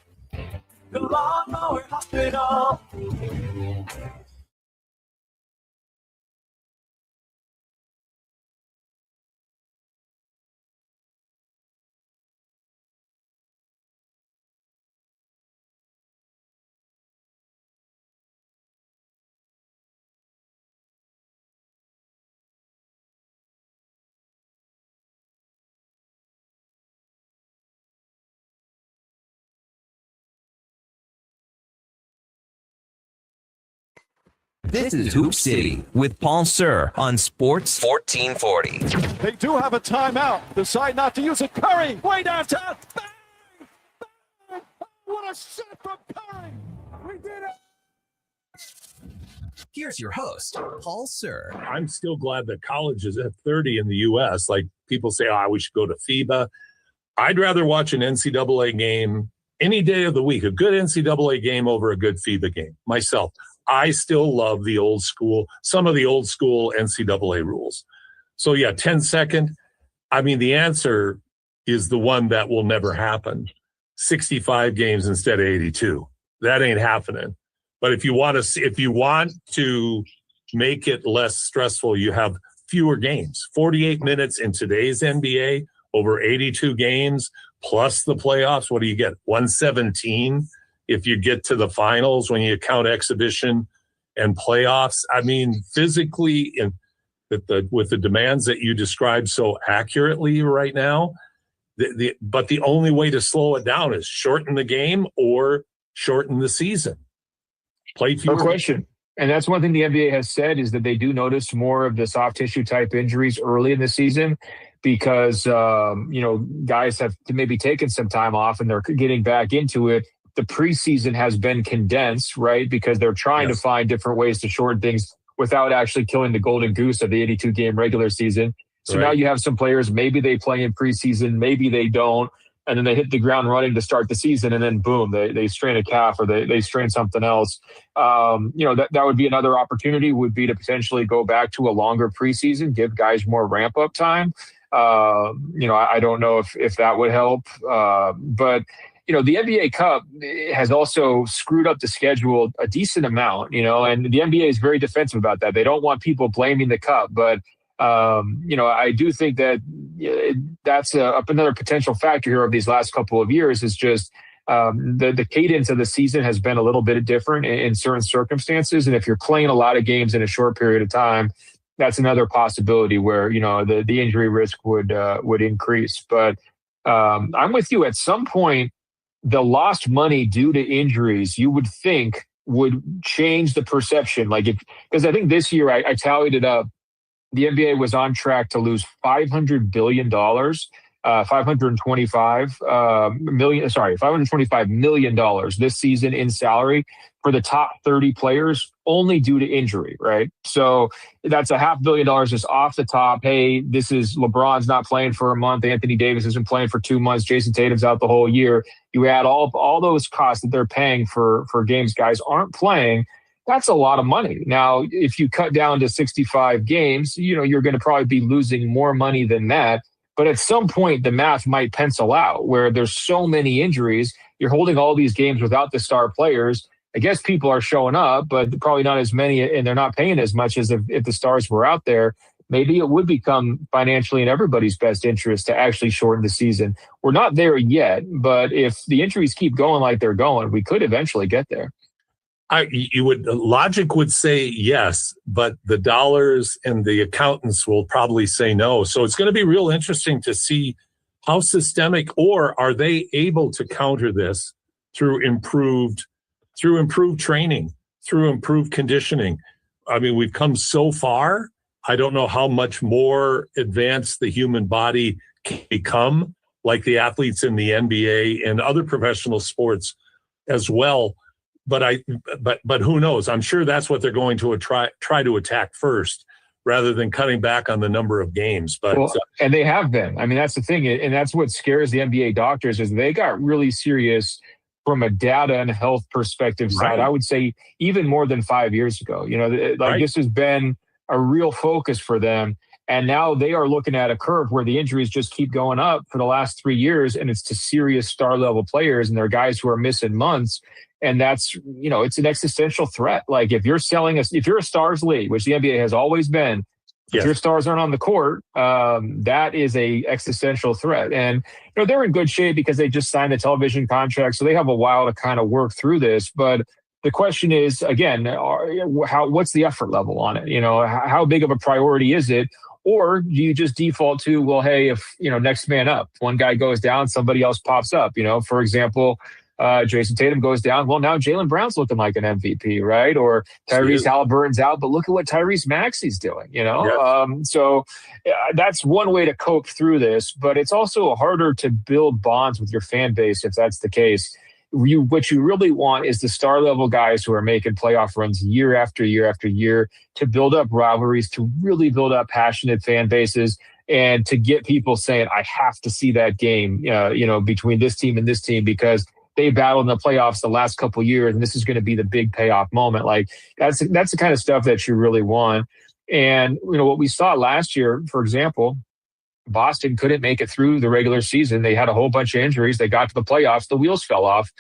The Lawnmower Hospital. This is Hoop City with Paul Sir on Sports 1440. They do have a timeout. Decide not to use it. Curry, way downtown. Bang! Bang! What a shot from Curry. We did it. Here's your host, Paul Sir. I'm still glad that college is at 30 in the U.S. Like people say, we should go to FIBA. I'd rather watch an NCAA game any day of the week, a good NCAA game over a good FIBA game myself. I still love the old school, some of the old school NCAA rules. So, 10-second. I mean, the answer is the one that will never happen. 65 games instead of 82. That ain't happening. But if you want to make it less stressful, you have fewer games. 48 minutes in today's NBA over 82 games plus the playoffs. What do you get? 117 if you get to the finals when you count exhibition and playoffs. I mean, physically, with the demands that you described so accurately right now, but the only way to slow it down is shorten the game or shorten the season. Play fewer. No question. And that's one thing the NBA has said is that they do notice more of the soft tissue type injuries early in the season because, guys have maybe taken some time off and they're getting back into it. The preseason has been condensed, right? Because they're trying to find different ways to shorten things without actually killing the golden goose of the 82-game regular season. So now you have some players, maybe they play in preseason, maybe they don't, and then they hit the ground running to start the season, and then boom, they strain a calf or they strain something else. That would be another opportunity, would be to potentially go back to a longer preseason, give guys more ramp-up time. I don't know if that would help, but the NBA Cup has also screwed up the schedule a decent amount, and the NBA is very defensive about that. They don't want people blaming the Cup, but, I do think that that's another potential factor here of these last couple of years is just the cadence of the season has been a little bit different in certain circumstances. And if you're playing a lot of games in a short period of time, that's another possibility where, the injury risk would increase. But I'm with you. At some point, the lost money due to injuries, you would think would change the perception. Because I think this year I tallied it up. The NBA was on track to lose $500 billion, $525 million this season in salary for the top 30 players only due to injury, right? So that's $500 million just off the top. Hey, this is LeBron's not playing for a month. Anthony Davis isn't playing for 2 months. Jason Tatum's out the whole year. You add all those costs that they're paying for games guys aren't playing. That's a lot of money. Now, if you cut down to 65 games, you're going to probably be losing more money than that. But at some point, the math might pencil out where there's so many injuries. You're holding all these games without the star players. I guess people are showing up, but probably not as many, and they're not paying as much as if the stars were out there. Maybe it would become financially in everybody's best interest to actually shorten the season. We're not there yet, but if the injuries keep going like they're going, we could eventually get there. Logic would say yes, but the dollars and the accountants will probably say no. So it's going to be real interesting to see how systemic, or are they able to counter this through improved training, through improved conditioning. I mean, we've come so far. I don't know how much more advanced the human body can become like the athletes in the NBA and other professional sports as well. But who knows? I'm sure that's what they're going to try to attack first, rather than cutting back on the number of games. But and they have been. I mean, that's the thing, and that's what scares the NBA doctors is they got really serious from a data and health perspective side. I would say even more than 5 years ago. This has been a real focus for them. And now they are looking at a curve where the injuries just keep going up for the last 3 years, and it's to serious star level players, and they're guys who are missing months. And that's, it's an existential threat. Like if you're if you're a stars league, which the NBA has always been, if your stars aren't on the court, that is a existential threat. And, they're in good shape because they just signed a television contract. So they have a while to kind of work through this. But the question is, again, what's the effort level on it? How big of a priority is it? Or do you just default to, well, hey, if, next man up, one guy goes down, somebody else pops up, for example, Jason Tatum goes down. Well, now Jaylen Brown's looking like an MVP, right? Or Tyrese Halliburton's out, but look at what Tyrese Maxey's doing, So that's one way to cope through this, but it's also harder to build bonds with your fan base if that's the case. What you really want is the star level guys who are making playoff runs year after year after year to build up rivalries, to really build up passionate fan bases, and to get people saying, I have to see that game, between this team and this team because they battled in the playoffs the last couple of years, and this is going to be the big payoff moment. Like that's the kind of stuff that you really want. And what we saw last year, for example, Boston couldn't make it through the regular season. They had a whole bunch of injuries. They got to the playoffs. The wheels fell off.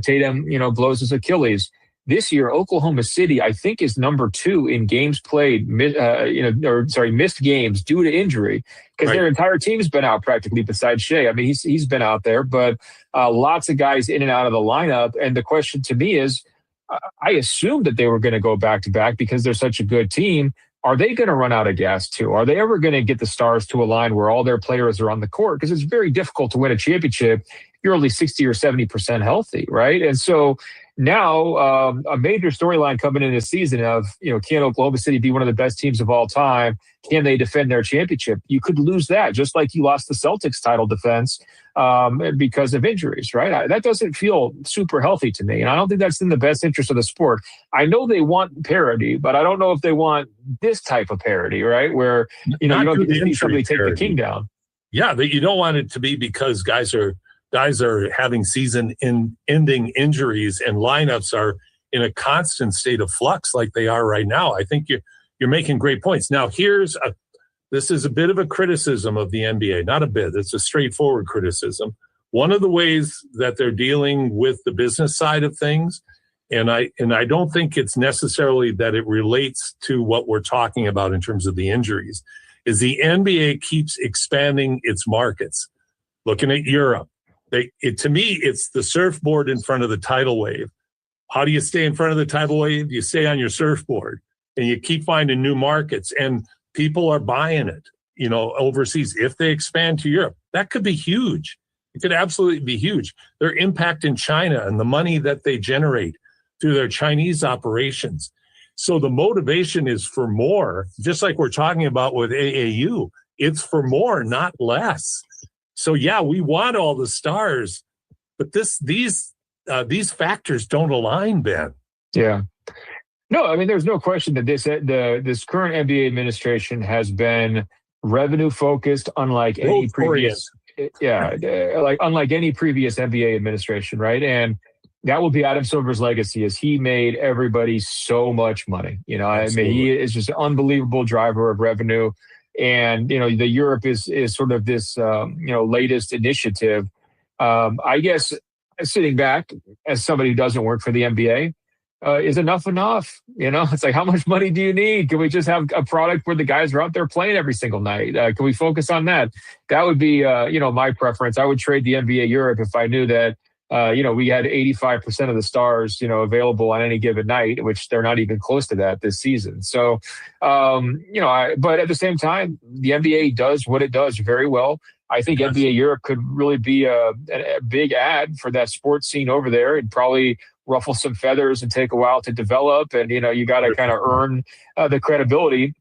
Tatum, blows his Achilles. This year, Oklahoma City, I think, is number 2 in games played, missed games due to injury because their entire team's been out practically besides Shea. I mean, he's been out there, but lots of guys in and out of the lineup. And the question to me is, I assumed that they were going to go back to back because they're such a good team. Are they going to run out of gas too? Are they ever going to get the stars to align where all their players are on the court? Because it's very difficult to win a championship. You're only 60 or 70% healthy, right? And so now a major storyline coming in this season of, can Oklahoma City be one of the best teams of all time? Can they defend their championship? You could lose that, just like you lost the Celtics title defense because of injuries, right? That doesn't feel super healthy to me. And I don't think that's in the best interest of the sport. I know they want parity, but I don't know if they want this type of parity, right? Where, you don't get to see somebody take the king down. Yeah, that you don't want it to be because guys are having season-ending injuries and lineups are in a constant state of flux like they are right now. I think you're making great points. Now, this is a bit of a criticism of the NBA. Not a bit. It's a straightforward criticism. One of the ways that they're dealing with the business side of things, and I don't think it's necessarily that it relates to what we're talking about in terms of the injuries, is the NBA keeps expanding its markets. Looking at Europe, to me, it's the surfboard in front of the tidal wave. How do you stay in front of the tidal wave? You stay on your surfboard, and you keep finding new markets, and people are buying it, overseas. If they expand to Europe, that could be huge. It could absolutely be huge. Their impact in China and the money that they generate through their Chinese operations. So the motivation is for more, just like we're talking about with AAU. It's for more, not less. So yeah, we want all the stars, but these factors don't align, Ben. Yeah. No, I mean, there's no question that this current NBA administration has been revenue focused, unlike any previous. Unlike any previous NBA administration, right? And that will be Adam Silver's legacy, as he made everybody so much money. I mean, he is just an unbelievable driver of revenue. And, the Europe is sort of this, latest initiative. I guess sitting back as somebody who doesn't work for the NBA, is enough? It's like, how much money do you need? Can we just have a product where the guys are out there playing every single night? Can we focus on that? That would be, my preference. I would trade the NBA Europe if I knew that, we had 85% of the stars, available on any given night, which they're not even close to that this season. So, but at the same time, the NBA does what it does very well. I think NBA Europe could really be a big ad for that sports scene over there, and probably ruffle some feathers and take a while to develop. And, you got to kind of earn the credibility.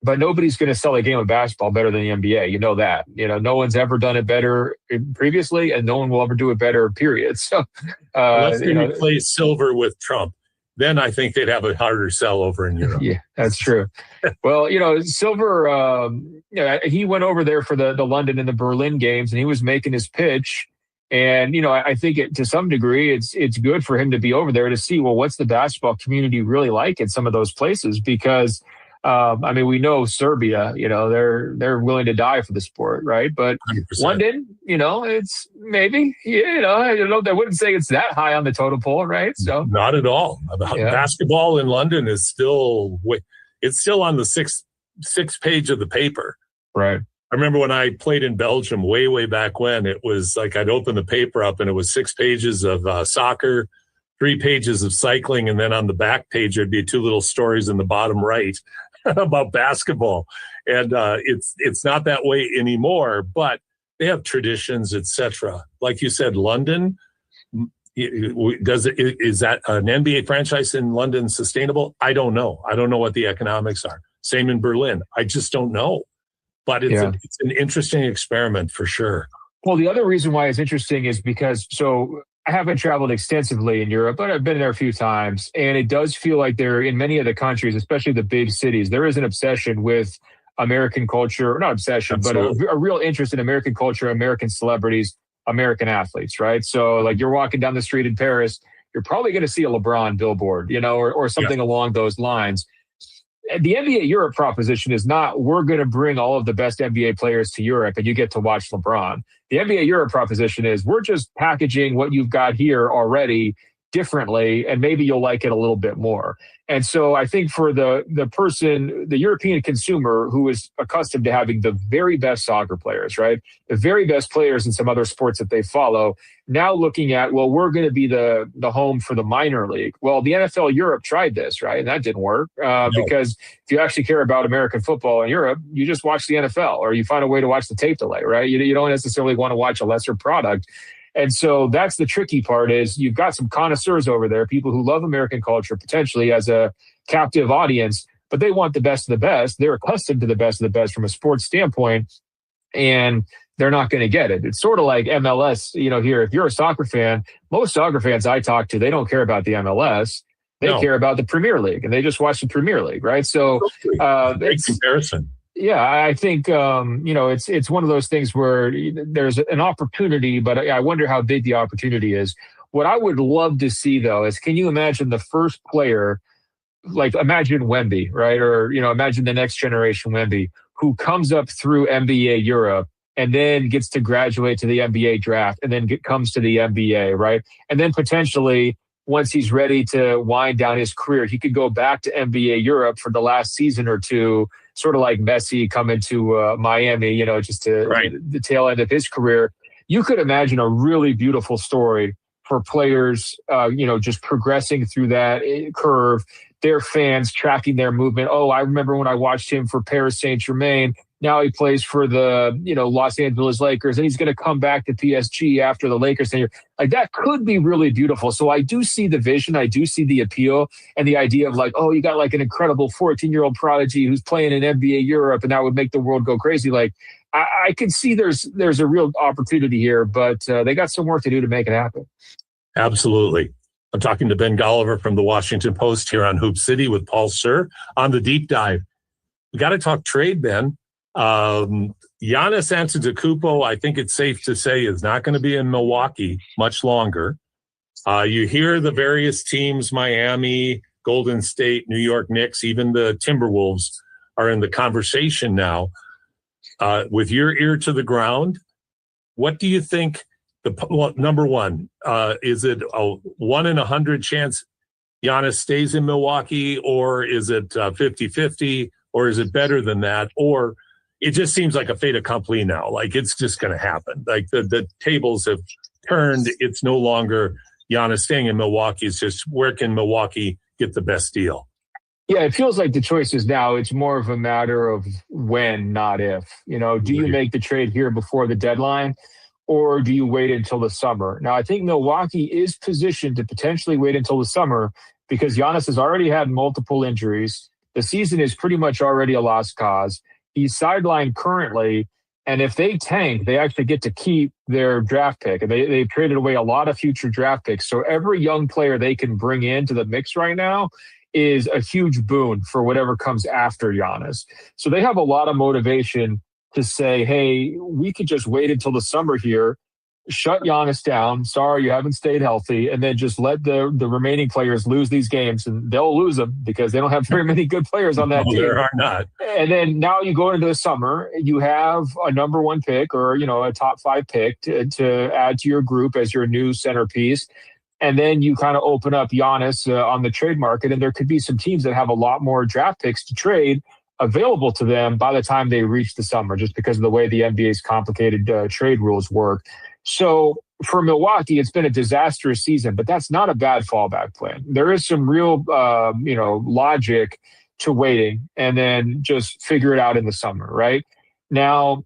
but nobody's going to sell a game of basketball better than the NBA. You know that. No one's ever done it better previously, and no one will ever do it better, period. So, unless they replace silver with Trump, then I think they'd have a harder sell over in Europe. Yeah, that's true. Well, Silver, he went over there for the London and the Berlin games, and he was making his pitch. And, I think to some degree, it's good for him to be over there to see, well, what's the basketball community really like in some of those places? Because, we know Serbia, they're willing to die for the sport, right? But 100%. London, it's maybe, I wouldn't say it's that high on the totem pole, right? So not at all. Basketball in London is still on the sixth page of the paper. Right. I remember when I played in Belgium way back when, it was like I'd open the paper up and it was 6 pages of soccer, 3 pages of cycling, and then on the back page there'd be 2 little stories in the bottom right about basketball. And it's not that way anymore, but they have traditions, etc. Like you said, London, is that an NBA franchise in London sustainable? I don't know. I don't know what the economics are. Same in Berlin. I just don't know. But it's an interesting experiment for sure. Well, the other reason why it's interesting is because, I haven't traveled extensively in Europe, but I've been there a few times. And it does feel like there, in many of the countries, especially the big cities, there is an obsession with American culture, not obsession, Absolutely. But a real interest in American culture, American celebrities, American athletes, right? So like you're walking down the street in Paris, you're probably going to see a LeBron billboard, or something along those lines. The NBA Europe proposition is not, we're going to bring all of the best NBA players to Europe and you get to watch LeBron. The NBA Europe proposition is, we're just packaging what you've got here already differently, and maybe you'll like it a little bit more. And so I think for the person, the European consumer who is accustomed to having the very best soccer players, right? The very best players in some other sports that they follow, now looking at, well, we're going to be the home for the minor league. Well, the NFL Europe tried this, right? And that didn't work because if you actually care about American football in Europe, you just watch the NFL or you find a way to watch the tape delay, right? You don't necessarily want to watch a lesser product. And so that's the tricky part, is you've got some connoisseurs over there, people who love American culture potentially as a captive audience, but they want the best of the best. They're accustomed to the best of the best from a sports standpoint, and they're not going to get it. It's sort of like MLS, here, if you're a soccer fan, most soccer fans I talk to, they don't care about the MLS. They care about the Premier League, and they just watch the Premier League, right? So great comparison. Yeah, I think, it's one of those things where there's an opportunity, but I wonder how big the opportunity is. What I would love to see, though, is can you imagine the first player, like imagine Wemby, right? Or, imagine the next generation Wemby, who comes up through NBA Europe and then gets to graduate to the NBA draft and then comes to the NBA, right? And then potentially, once he's ready to wind down his career, he could go back to NBA Europe for the last season or two, sort of like Messi coming to Miami, just to the tail end of his career. You could imagine a really beautiful story for players, just progressing through that curve, their fans tracking their movement. Oh, I remember when I watched him for Paris Saint-Germain. Now he plays for the, Los Angeles Lakers, and he's going to come back to PSG after the Lakers tenure. Like, that could be really beautiful. So I do see the vision. I do see the appeal and the idea of like, oh, you got like an incredible 14-year-old prodigy who's playing in NBA Europe, and that would make the world go crazy. Like, I can see there's a real opportunity here, but they got some work to do to make it happen. Absolutely. I'm talking to Ben Golliver from the Washington Post here on Hoop City with Paul Sir on the deep dive. We got to talk trade, Ben. Giannis Antetokounmpo, I think it's safe to say, is not going to be in Milwaukee much longer. You hear the various teams, Miami, Golden State, New York Knicks, even the Timberwolves are in the conversation now. With your ear to the ground, what do you think? Number one, is it a 1 in 100 chance Giannis stays in Milwaukee, or is it 50-50, or is it better than that? Or it just seems like a fait accompli now. Like, it's just going to happen. Like, the tables have turned. It's no longer Giannis staying in Milwaukee. It's just, where can Milwaukee get the best deal? Yeah, it feels like the choice is now. It's more of a matter of when, not if. Do you make the trade here before the deadline, or do you wait until the summer? Now, I think Milwaukee is positioned to potentially wait until the summer because Giannis has already had multiple injuries. The season is pretty much already a lost cause. He's sidelined currently, and if they tank, they actually get to keep their draft pick. And they've traded away a lot of future draft picks. So every young player they can bring into the mix right now is a huge boon for whatever comes after Giannis. So they have a lot of motivation to say, hey, we could just wait until the summer here, shut Giannis down. Sorry, you haven't stayed healthy. And then just let the remaining players lose these games. And they'll lose them because they don't have very many good players on that team. There are not. And then now you go into the summer, you have a number 1 pick or, a top 5 pick to add to your group as your new centerpiece. And then you kind of open up Giannis on the trade market. And there could be some teams that have a lot more draft picks to trade available to them by the time they reach the summer, just because of the way the NBA's complicated trade rules work. So for Milwaukee, it's been a disastrous season, but that's not a bad fallback plan. There is some real, logic to waiting and then just figure it out in the summer, right? Now,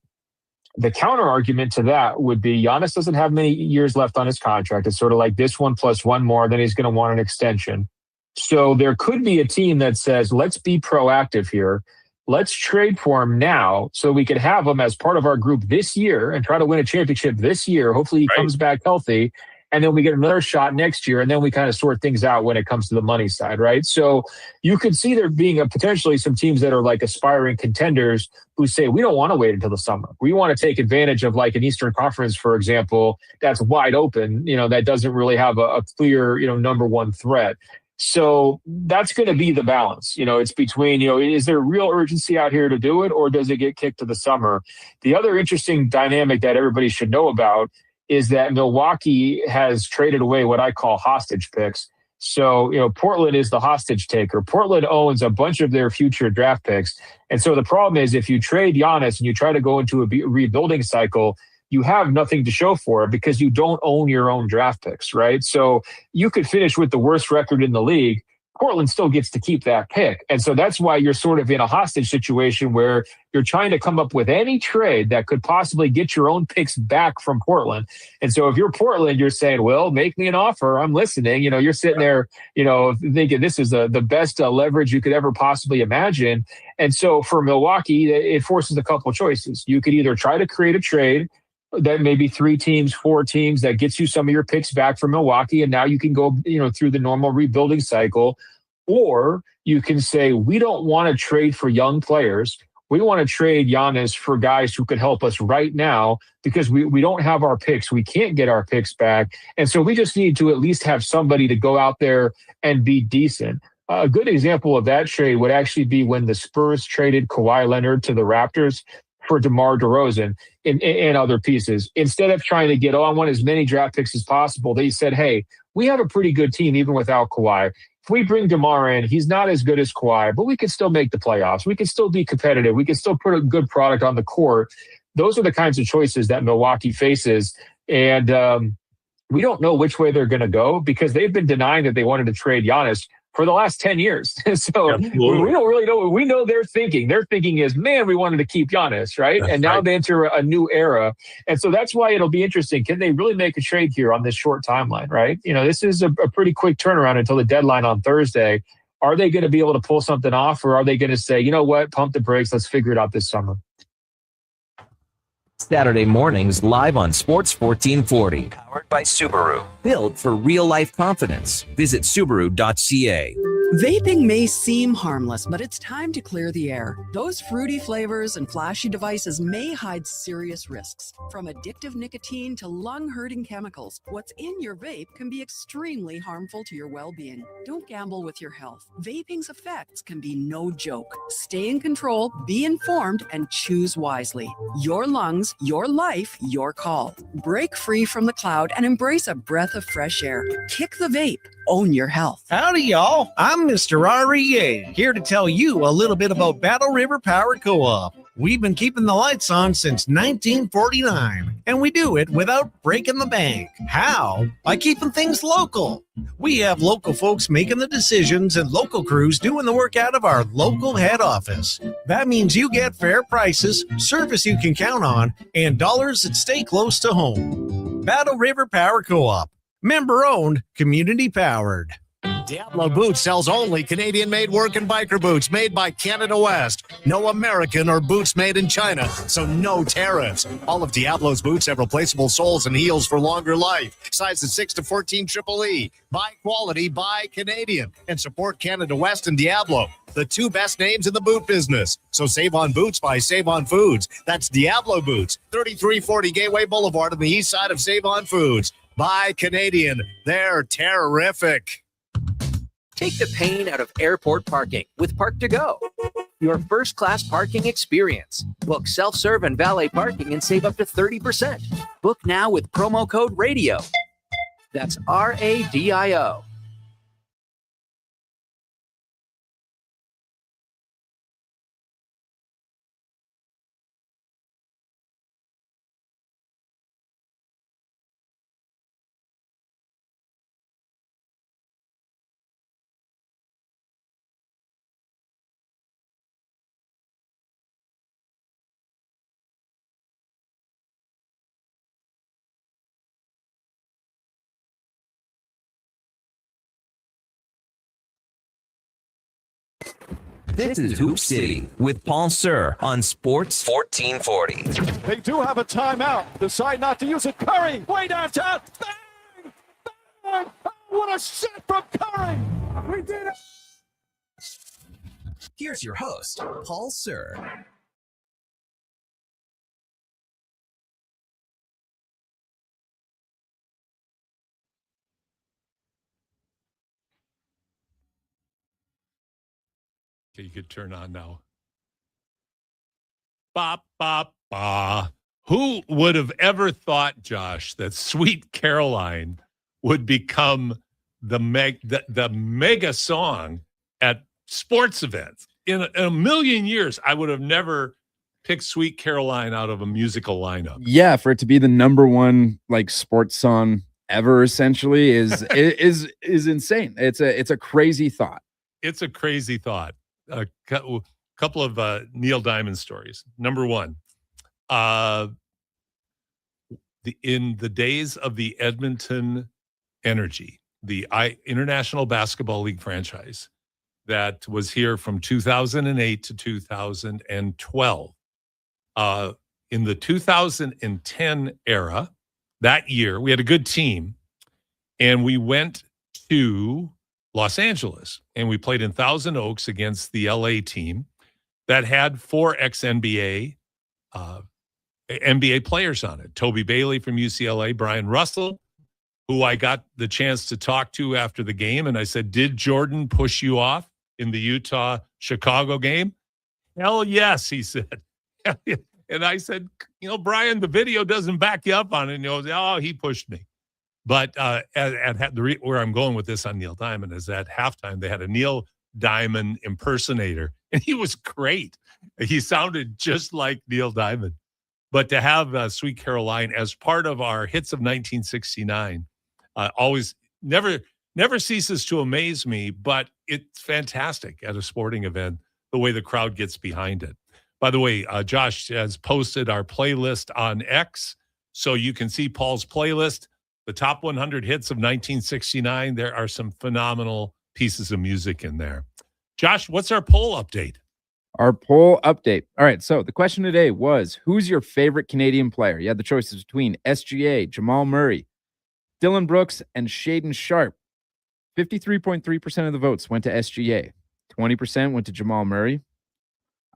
the counter argument to that would be Giannis doesn't have many years left on his contract. It's sort of like this one plus one more, then he's going to want an extension. So there could be a team that says, let's be proactive here. Let's trade for him now so we can have him as part of our group this year and try to win a championship this year. Hopefully he comes back healthy, and then we get another shot next year, and then we kind of sort things out when it comes to the money side, right? So you could see there being potentially some teams that are like aspiring contenders who say, we don't want to wait until the summer. We want to take advantage of like an Eastern Conference, for example, that's wide open, that doesn't really have a clear, number 1 threat. So that's going to be the balance. It's between, is there real urgency out here to do it, or does it get kicked to the summer? The other interesting dynamic that everybody should know about is that Milwaukee has traded away what I call hostage picks. So, Portland is the hostage taker. Portland owns a bunch of their future draft picks. And so the problem is if you trade Giannis and you try to go into a rebuilding cycle, you have nothing to show for it because you don't own your own draft picks, right? So you could finish with the worst record in the league. Portland still gets to keep that pick. And so that's why you're sort of in a hostage situation where you're trying to come up with any trade that could possibly get your own picks back from Portland. And so if you're Portland, you're saying, well, make me an offer. I'm listening. You're sitting there, thinking this is the best leverage you could ever possibly imagine. And so for Milwaukee, it forces a couple of choices. You could either try to create a trade that maybe 3 teams, 4 teams that gets you some of your picks back from Milwaukee. And now you can go, through the normal rebuilding cycle. Or you can say, we don't want to trade for young players. We want to trade Giannis for guys who could help us right now because we don't have our picks. We can't get our picks back. And so we just need to at least have somebody to go out there and be decent. A good example of that trade would actually be when the Spurs traded Kawhi Leonard to the Raptors for DeMar DeRozan and other pieces. Instead of trying to get, I want as many draft picks as possible, they said, hey, we have a pretty good team even without Kawhi. If we bring DeMar in, he's not as good as Kawhi, but we can still make the playoffs. We can still be competitive. We can still put a good product on the court. Those are the kinds of choices that Milwaukee faces. And we don't know which way they're going to go because they've been denying that they wanted to trade Giannis for the last 10 years. So Absolutely. We don't really know. We know their thinking. Their thinking is, man, we wanted to keep Giannis, right? That's and now right. they enter a new era. And so that's why it'll be interesting. Can they really make a trade here on this short timeline, right? This is a pretty quick turnaround until the deadline on Thursday. Are they going to be able to pull something off, or are they going to say, you know what, pump the brakes, let's figure it out this summer? Saturday mornings live on Sports 1440. Powered by Subaru. Built for real-life confidence. Visit Subaru.ca. Vaping may seem harmless, but it's time to clear the air. Those fruity flavors and flashy devices may hide serious risks. From addictive nicotine to lung-hurting chemicals, what's in your vape can be extremely harmful to your well-being. Don't gamble with your health. Vaping's effects can be no joke. Stay in control, be informed, and choose wisely. Your lungs, your life, your call. Break free from the cloud and embrace a breath of fresh air. Kick the vape. Own your health. Howdy, y'all. I'm Mr. REA, here to tell you a little bit about Battle River Power Co-op. We've been keeping the lights on since 1949, and we do it without breaking the bank. How? By keeping things local. We have local folks making the decisions and local crews doing the work out of our local head office. That means you get fair prices, service you can count on, and dollars that stay close to home. Battle River Power Co-op. Member-owned, community-powered. Diablo Boots sells only Canadian-made work and biker boots made by Canada West. No American or boots made in China, so no tariffs. All of Diablo's boots have replaceable soles and heels for longer life. Sizes 6 to 14 triple E. Buy quality, buy Canadian. And support Canada West and Diablo, the two best names in the boot business. So save on boots by Save On Foods. That's Diablo Boots, 3340 Gateway Boulevard on the east side of Save On Foods. Buy Canadian. They're terrific. Take the pain out of airport parking with Park to Go, your first-class parking experience. Book self-serve and valet parking and save up to 30%. Book now with promo code RADIO. That's RADIO. This is Hoop City with Paul Sir on Sports 1440. They do have a timeout. Decide not to use it. Curry, way downtown. Bang! Bang! Oh, what a shot from Curry! We did it! Here's your host, Paul Sir. Okay, you could turn on now. Ba, ba, ba. Who would have ever thought, Josh, that Sweet Caroline would become the mega song at sports events? In a million years, I would have never picked Sweet Caroline out of a musical lineup. Yeah, for it to be the number one like sports song ever, essentially, is insane. It's a crazy thought. It's a crazy thought. A couple of Neil Diamond stories. Number one, in the days of the Edmonton Energy, the International Basketball League franchise that was here from 2008 to 2012. In the 2010 era, that year, we had a good team, and we went to Los Angeles, and we played in Thousand Oaks against the LA team that had 4 ex-NBA NBA players on it. Toby Bailey from UCLA, Brian Russell, who I got the chance to talk to after the game, and I said, did Jordan push you off in the Utah-Chicago game? Hell yes, he said. And I said, Brian, the video doesn't back you up on it. And he goes, oh, he pushed me. But where I'm going with this on Neil Diamond is at halftime, they had a Neil Diamond impersonator, and he was great. He sounded just like Neil Diamond. But to have Sweet Caroline as part of our hits of 1969 always never ceases to amaze me, but it's fantastic at a sporting event, the way the crowd gets behind it. By the way, Josh has posted our playlist on X, so you can see Paul's playlist. The top 100 hits of 1969. There are some phenomenal pieces of music in there. Josh, what's our poll update? Our poll update. All right, so the question today was, who's your favorite Canadian player? You had the choices between SGA, Jamal Murray, Dylan Brooks, and Shaden Sharp. 53.3% of the votes went to SGA. 20% went to Jamal Murray.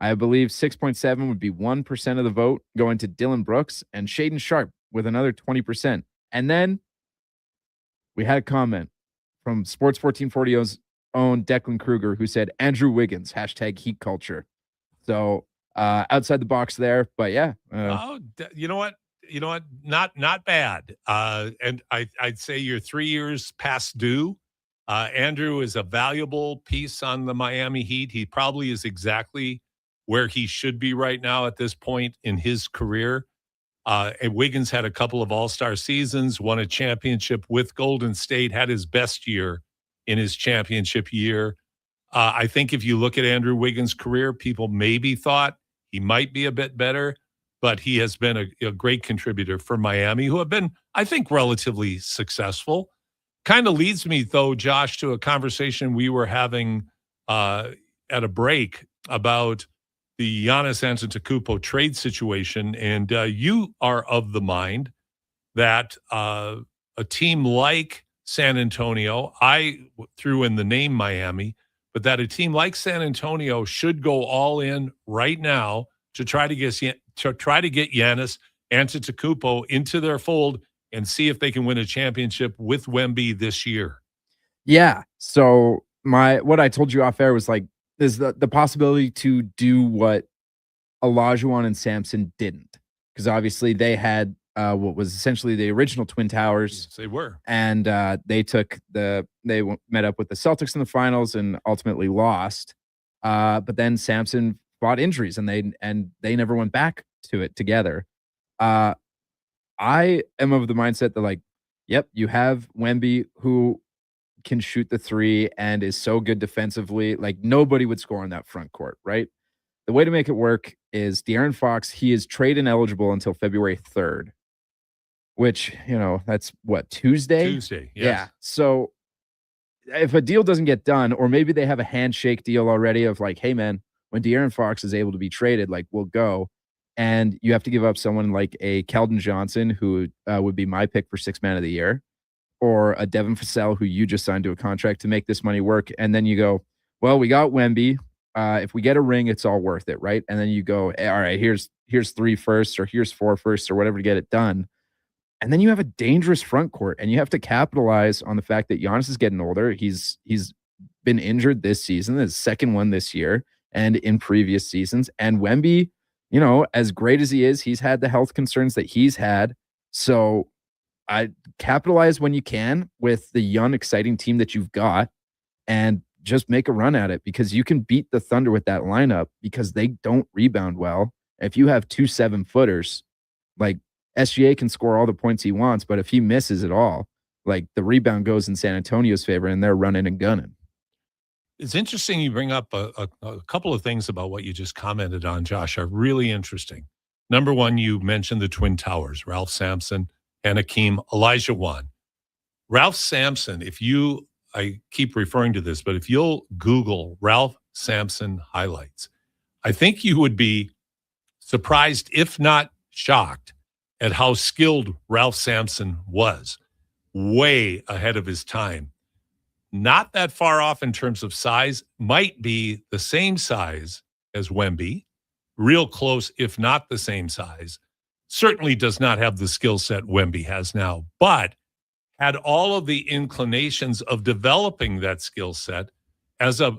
I believe 6.7 would be 1% of the vote going to Dylan Brooks, and Shaden Sharp with another 20%. And then we had a comment from Sports 1440's own Declan Kruger, who said Andrew Wiggins, #heat culture. So outside the box there, but yeah. You know what? Not bad. And I'd say you're 3 years past due. Andrew is a valuable piece on the Miami Heat. He probably is exactly where he should be right now at this point in his career. And Wiggins had a couple of all-star seasons, won a championship with Golden State, had his best year in his championship year. I think if you look at Andrew Wiggins' career, people maybe thought he might be a bit better, but he has been a great contributor for Miami, who have been, I think, relatively successful. kind of leads me, though, Josh, to a conversation we were having at a break about the Giannis Antetokounmpo trade situation. And you are of the mind that a team like San Antonio, I threw in the name Miami, but that a team like San Antonio should go all in right now to try to get Giannis Antetokounmpo into their fold and see if they can win a championship with Wemby this year. Yeah. So what I told you off air was like, is the possibility to do what Olajuwon and Sampson didn't, because obviously they had what was essentially the original Twin Towers. Yes, they were, and they met up with the Celtics in the finals and ultimately lost. But then Sampson fought injuries, and they never went back to it together. I am of the mindset that, like, yep, you have Wemby, who can shoot the three and is so good defensively. Like, nobody would score on that front court, right? The way to make it work is De'Aaron Fox. He is trade ineligible until February 3rd, which, that's what, Tuesday? Tuesday, yes. Yeah. So if a deal doesn't get done, or maybe they have a handshake deal already of like, hey, man, when De'Aaron Fox is able to be traded, like, we'll go. And you have to give up someone like a Keldon Johnson, who would be my pick for Sixth Man of the Year, or a Devin Vassell, who you just signed to a contract, to make this money work. And then you go, well, we got Wemby. If we get a ring, it's all worth it, right? And then you go, all right, here's 3 firsts, or here's 4 firsts, or whatever to get it done. And then you have a dangerous front court, and you have to capitalize on the fact that Giannis is getting older. He's been injured this season, his second one this year, and in previous seasons. And Wemby, as great as he is, he's had the health concerns that he's had. So I capitalize when you can with the young, exciting team that you've got, and just make a run at it, because you can beat the Thunder with that lineup, because they don't rebound well. If you have 2 7-footers, like, SGA can score all the points he wants, but if he misses at all, like, the rebound goes in San Antonio's favor, and they're running and gunning. It's interesting you bring up a couple of things about what you just commented on, Josh, are really interesting. Number one, you mentioned the Twin Towers, Ralph Sampson and Hakeem Olajuwon. Ralph Sampson, I keep referring to this, but if you'll Google Ralph Sampson highlights, I think you would be surprised, if not shocked, at how skilled Ralph Sampson was. Way ahead of his time. Not that far off in terms of size, might be the same size as Wemby, real close, if not the same size. Certainly does not have the skill set Wemby has now, but had all of the inclinations of developing that skill set as a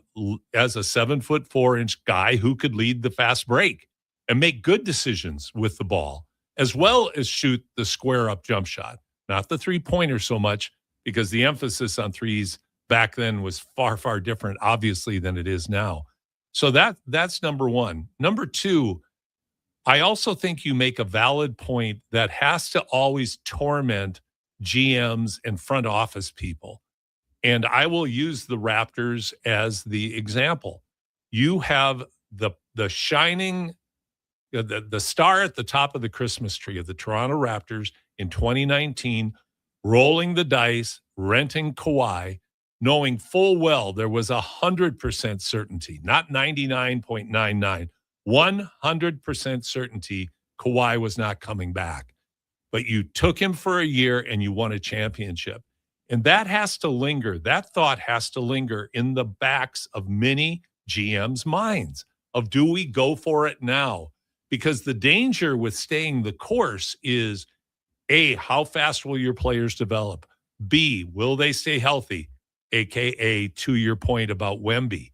7'4" guy who could lead the fast break and make good decisions with the ball, as well as shoot the square up jump shot, not the 3-pointer so much, because the emphasis on threes back then was far, far different, obviously, than it is now. So that's number one. Number two, I also think you make a valid point that has to always torment GMs and front office people. And I will use the Raptors as the example. You have the shining, the star at the top of the Christmas tree of the Toronto Raptors in 2019, rolling the dice, renting Kawhi, knowing full well there was 100% certainty, not 99.99, 100% certainty Kawhi was not coming back. But you took him for a year and you won a championship. And that has to linger. That thought has to linger in the backs of many GMs' minds of, do we go for it now? Because the danger with staying the course is, A, how fast will your players develop? B, will they stay healthy? AKA, to your point about Wemby.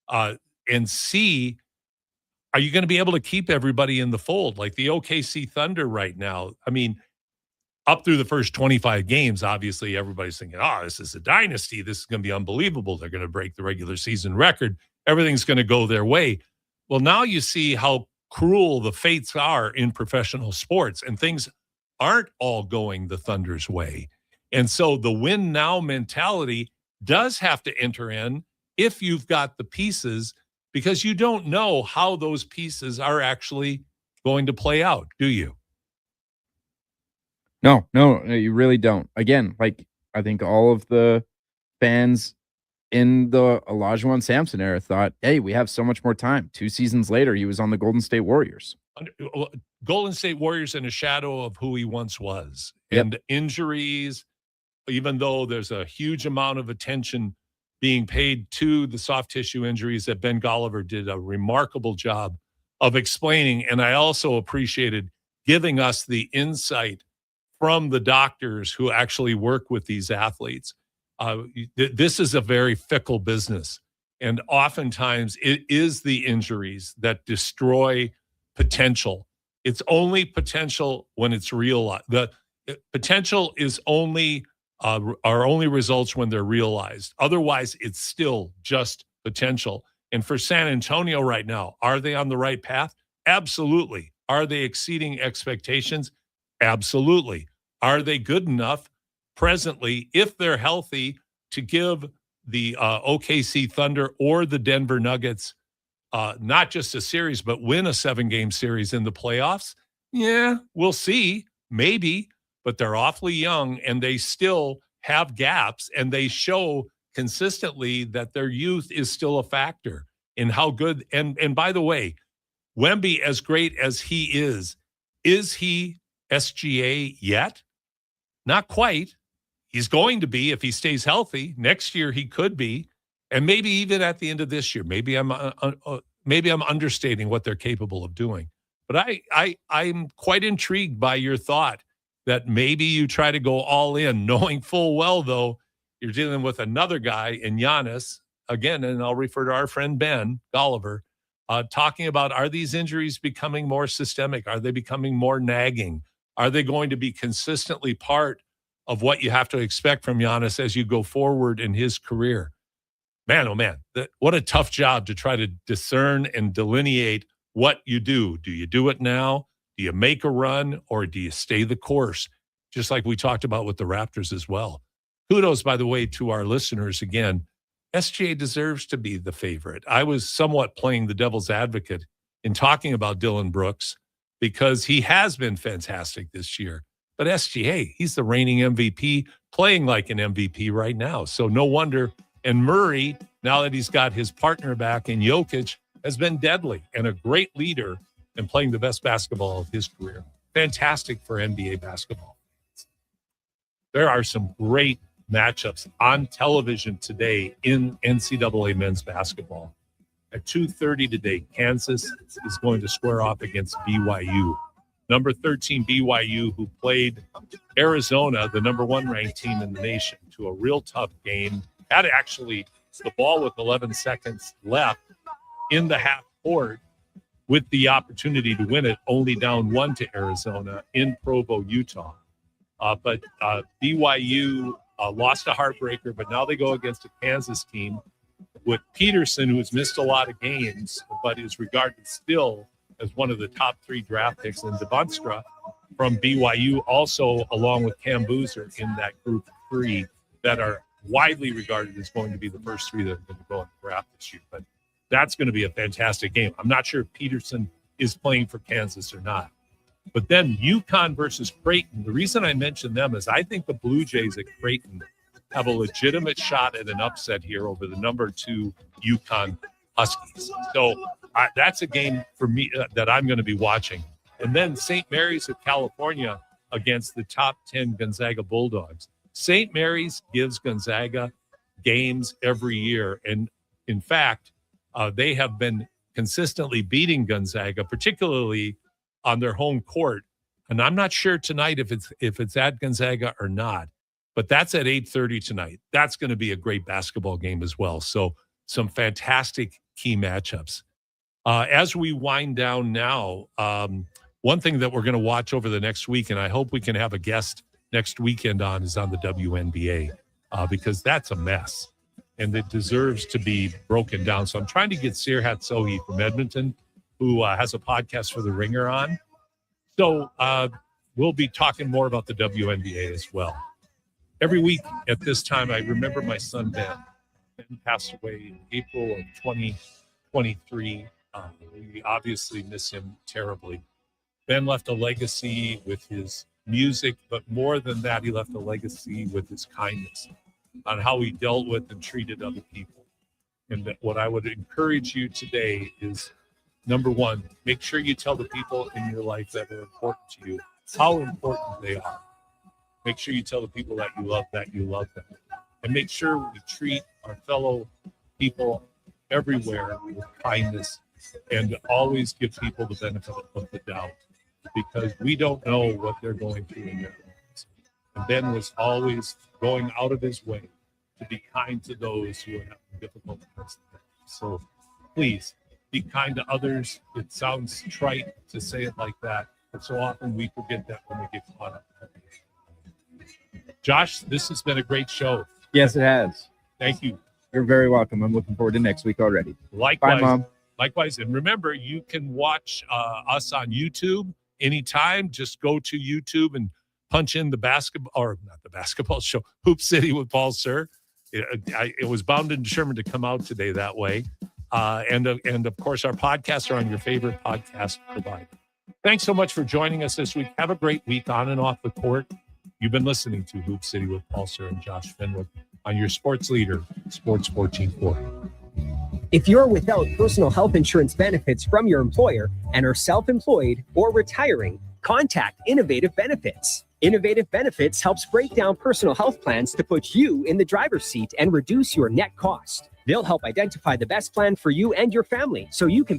And C, are you going to be able to keep everybody in the fold? Like the OKC Thunder right now. I mean, up through the first 25 games, obviously everybody's thinking, this is a dynasty. This is going to be unbelievable. They're going to break the regular season record. Everything's going to go their way. Well, now you see how cruel the fates are in professional sports, and things aren't all going the Thunder's way. And so the win now mentality does have to enter in if you've got the pieces, because you don't know how those pieces are actually going to play out, do you? No, you really don't. Again, like, I think all of the fans in the Olajuwon Sampson era thought, hey, we have so much more time. 2 seasons later, he was on the Golden State Warriors. Golden State Warriors in a shadow of who he once was. Yep. And injuries, even though there's a huge amount of attention being paid to the soft tissue injuries that Ben Golliver did a remarkable job of explaining. And I also appreciated giving us the insight from the doctors who actually work with these athletes. This is a very fickle business. And oftentimes it is the injuries that destroy potential. It's only potential when it's realized. The potential is only are only results when they're realized. Otherwise, it's still just potential. And for San Antonio right now, are they on the right path? Absolutely. Are they exceeding expectations? Absolutely. Are they good enough presently, if they're healthy, to give the OKC Thunder or the Denver Nuggets not just a series, but win a 7-game series in the playoffs? Yeah, we'll see. Maybe. But they're awfully young, and they still have gaps, and they show consistently that their youth is still a factor in how good. And by the way, Wemby, as great as he is he SGA yet? Not quite. He's going to be if he stays healthy. Next year he could be, and maybe even at the end of this year. Maybe I'm understating what they're capable of doing. But I'm quite intrigued by your thought that maybe you try to go all in, knowing full well, though, you're dealing with another guy in Giannis, again, and I'll refer to our friend Ben Golliver, talking about, are these injuries becoming more systemic? Are they becoming more nagging? Are they going to be consistently part of what you have to expect from Giannis as you go forward in his career? Man, oh man, what a tough job to try to discern and delineate what you do. Do you do it now? Do you make a run, or do you stay the course? Just like we talked about with the Raptors as well. Kudos, by the way, to our listeners. Again, SGA deserves to be the favorite. I was somewhat playing the devil's advocate in talking about Dylan Brooks because he has been fantastic this year. But SGA, he's the reigning MVP, playing like an MVP right now. So no wonder. And Murray, now that he's got his partner back in Jokic, has been deadly and a great leader and playing the best basketball of his career. Fantastic for NBA basketball. There are some great matchups on television today in NCAA men's basketball. At 2:30 today, Kansas is going to square off against BYU. Number 13 BYU, who played Arizona, the number 1 ranked team in the nation, to a real tough game. Had actually the ball with 11 seconds left in the half court, with the opportunity to win it, only down 1 to Arizona in Provo, Utah. But BYU lost a heartbreaker, but now they go against a Kansas team with Peterson, who has missed a lot of games, but is regarded still as one of the top 3 draft picks, and Debunstra from BYU also, along with Cam Boozer, in that group of 3 that are widely regarded as going to be the first 3 that are going to go in the draft this year. But that's going to be a fantastic game. I'm not sure if Peterson is playing for Kansas or not. But then UConn versus Creighton. The reason I mention them is I think the Blue Jays at Creighton have a legitimate shot at an upset here over the number 2 UConn Huskies. So that's a game for me that I'm going to be watching. And then St. Mary's of California against the top 10 Gonzaga Bulldogs. St. Mary's gives Gonzaga games every year. And in fact, they have been consistently beating Gonzaga, particularly on their home court. And I'm not sure tonight if it's at Gonzaga or not, but that's at 8:30 tonight. That's going to be a great basketball game as well. So some fantastic key matchups. As we wind down now, one thing that we're going to watch over the next week, and I hope we can have a guest next weekend on, is on the WNBA, because that's a mess. And it deserves to be broken down. So I'm trying to get Sirhat Sohi from Edmonton, who has a podcast for The Ringer on. So we'll be talking more about the WNBA as well. Every week at this time, I remember my son, Ben. Ben passed away in April of 2023. We obviously miss him terribly. Ben left a legacy with his music, but more than that, he left a legacy with his kindness on how he dealt with and treated other people. And that what I would encourage you today is, number one, make sure you tell the people in your life that are important to you how important they are. Make sure you tell the people that you love them. And make sure we treat our fellow people everywhere with kindness and always give people the benefit of the doubt, because we don't know what they're going through in their lives. And Ben was always going out of his way to be kind to those who are having difficult times. So please be kind to others. It sounds trite to say it like that, but so often we forget that when we get caught up. Josh, this has been a great show. Yes, it has. Thank you. You're very welcome. I'm looking forward to next week already. Likewise. Bye, Mom. Likewise. And remember, you can watch us on YouTube anytime. Just go to YouTube and punch in the basketball, or not the basketball show, Hoop City with Paul Sir. It was bound and determined to come out today that way. And of course, our podcasts are on your favorite podcast provider. Thanks so much for joining us this week. Have a great week on and off the court. You've been listening to Hoop City with Paul Sir and Josh Fenwick on your sports leader, Sports 1440. If you're without personal health insurance benefits from your employer and are self-employed or retiring, contact Innovative Benefits. Innovative Benefits helps break down personal health plans to put you in the driver's seat and reduce your net cost. They'll help identify the best plan for you and your family so you can pay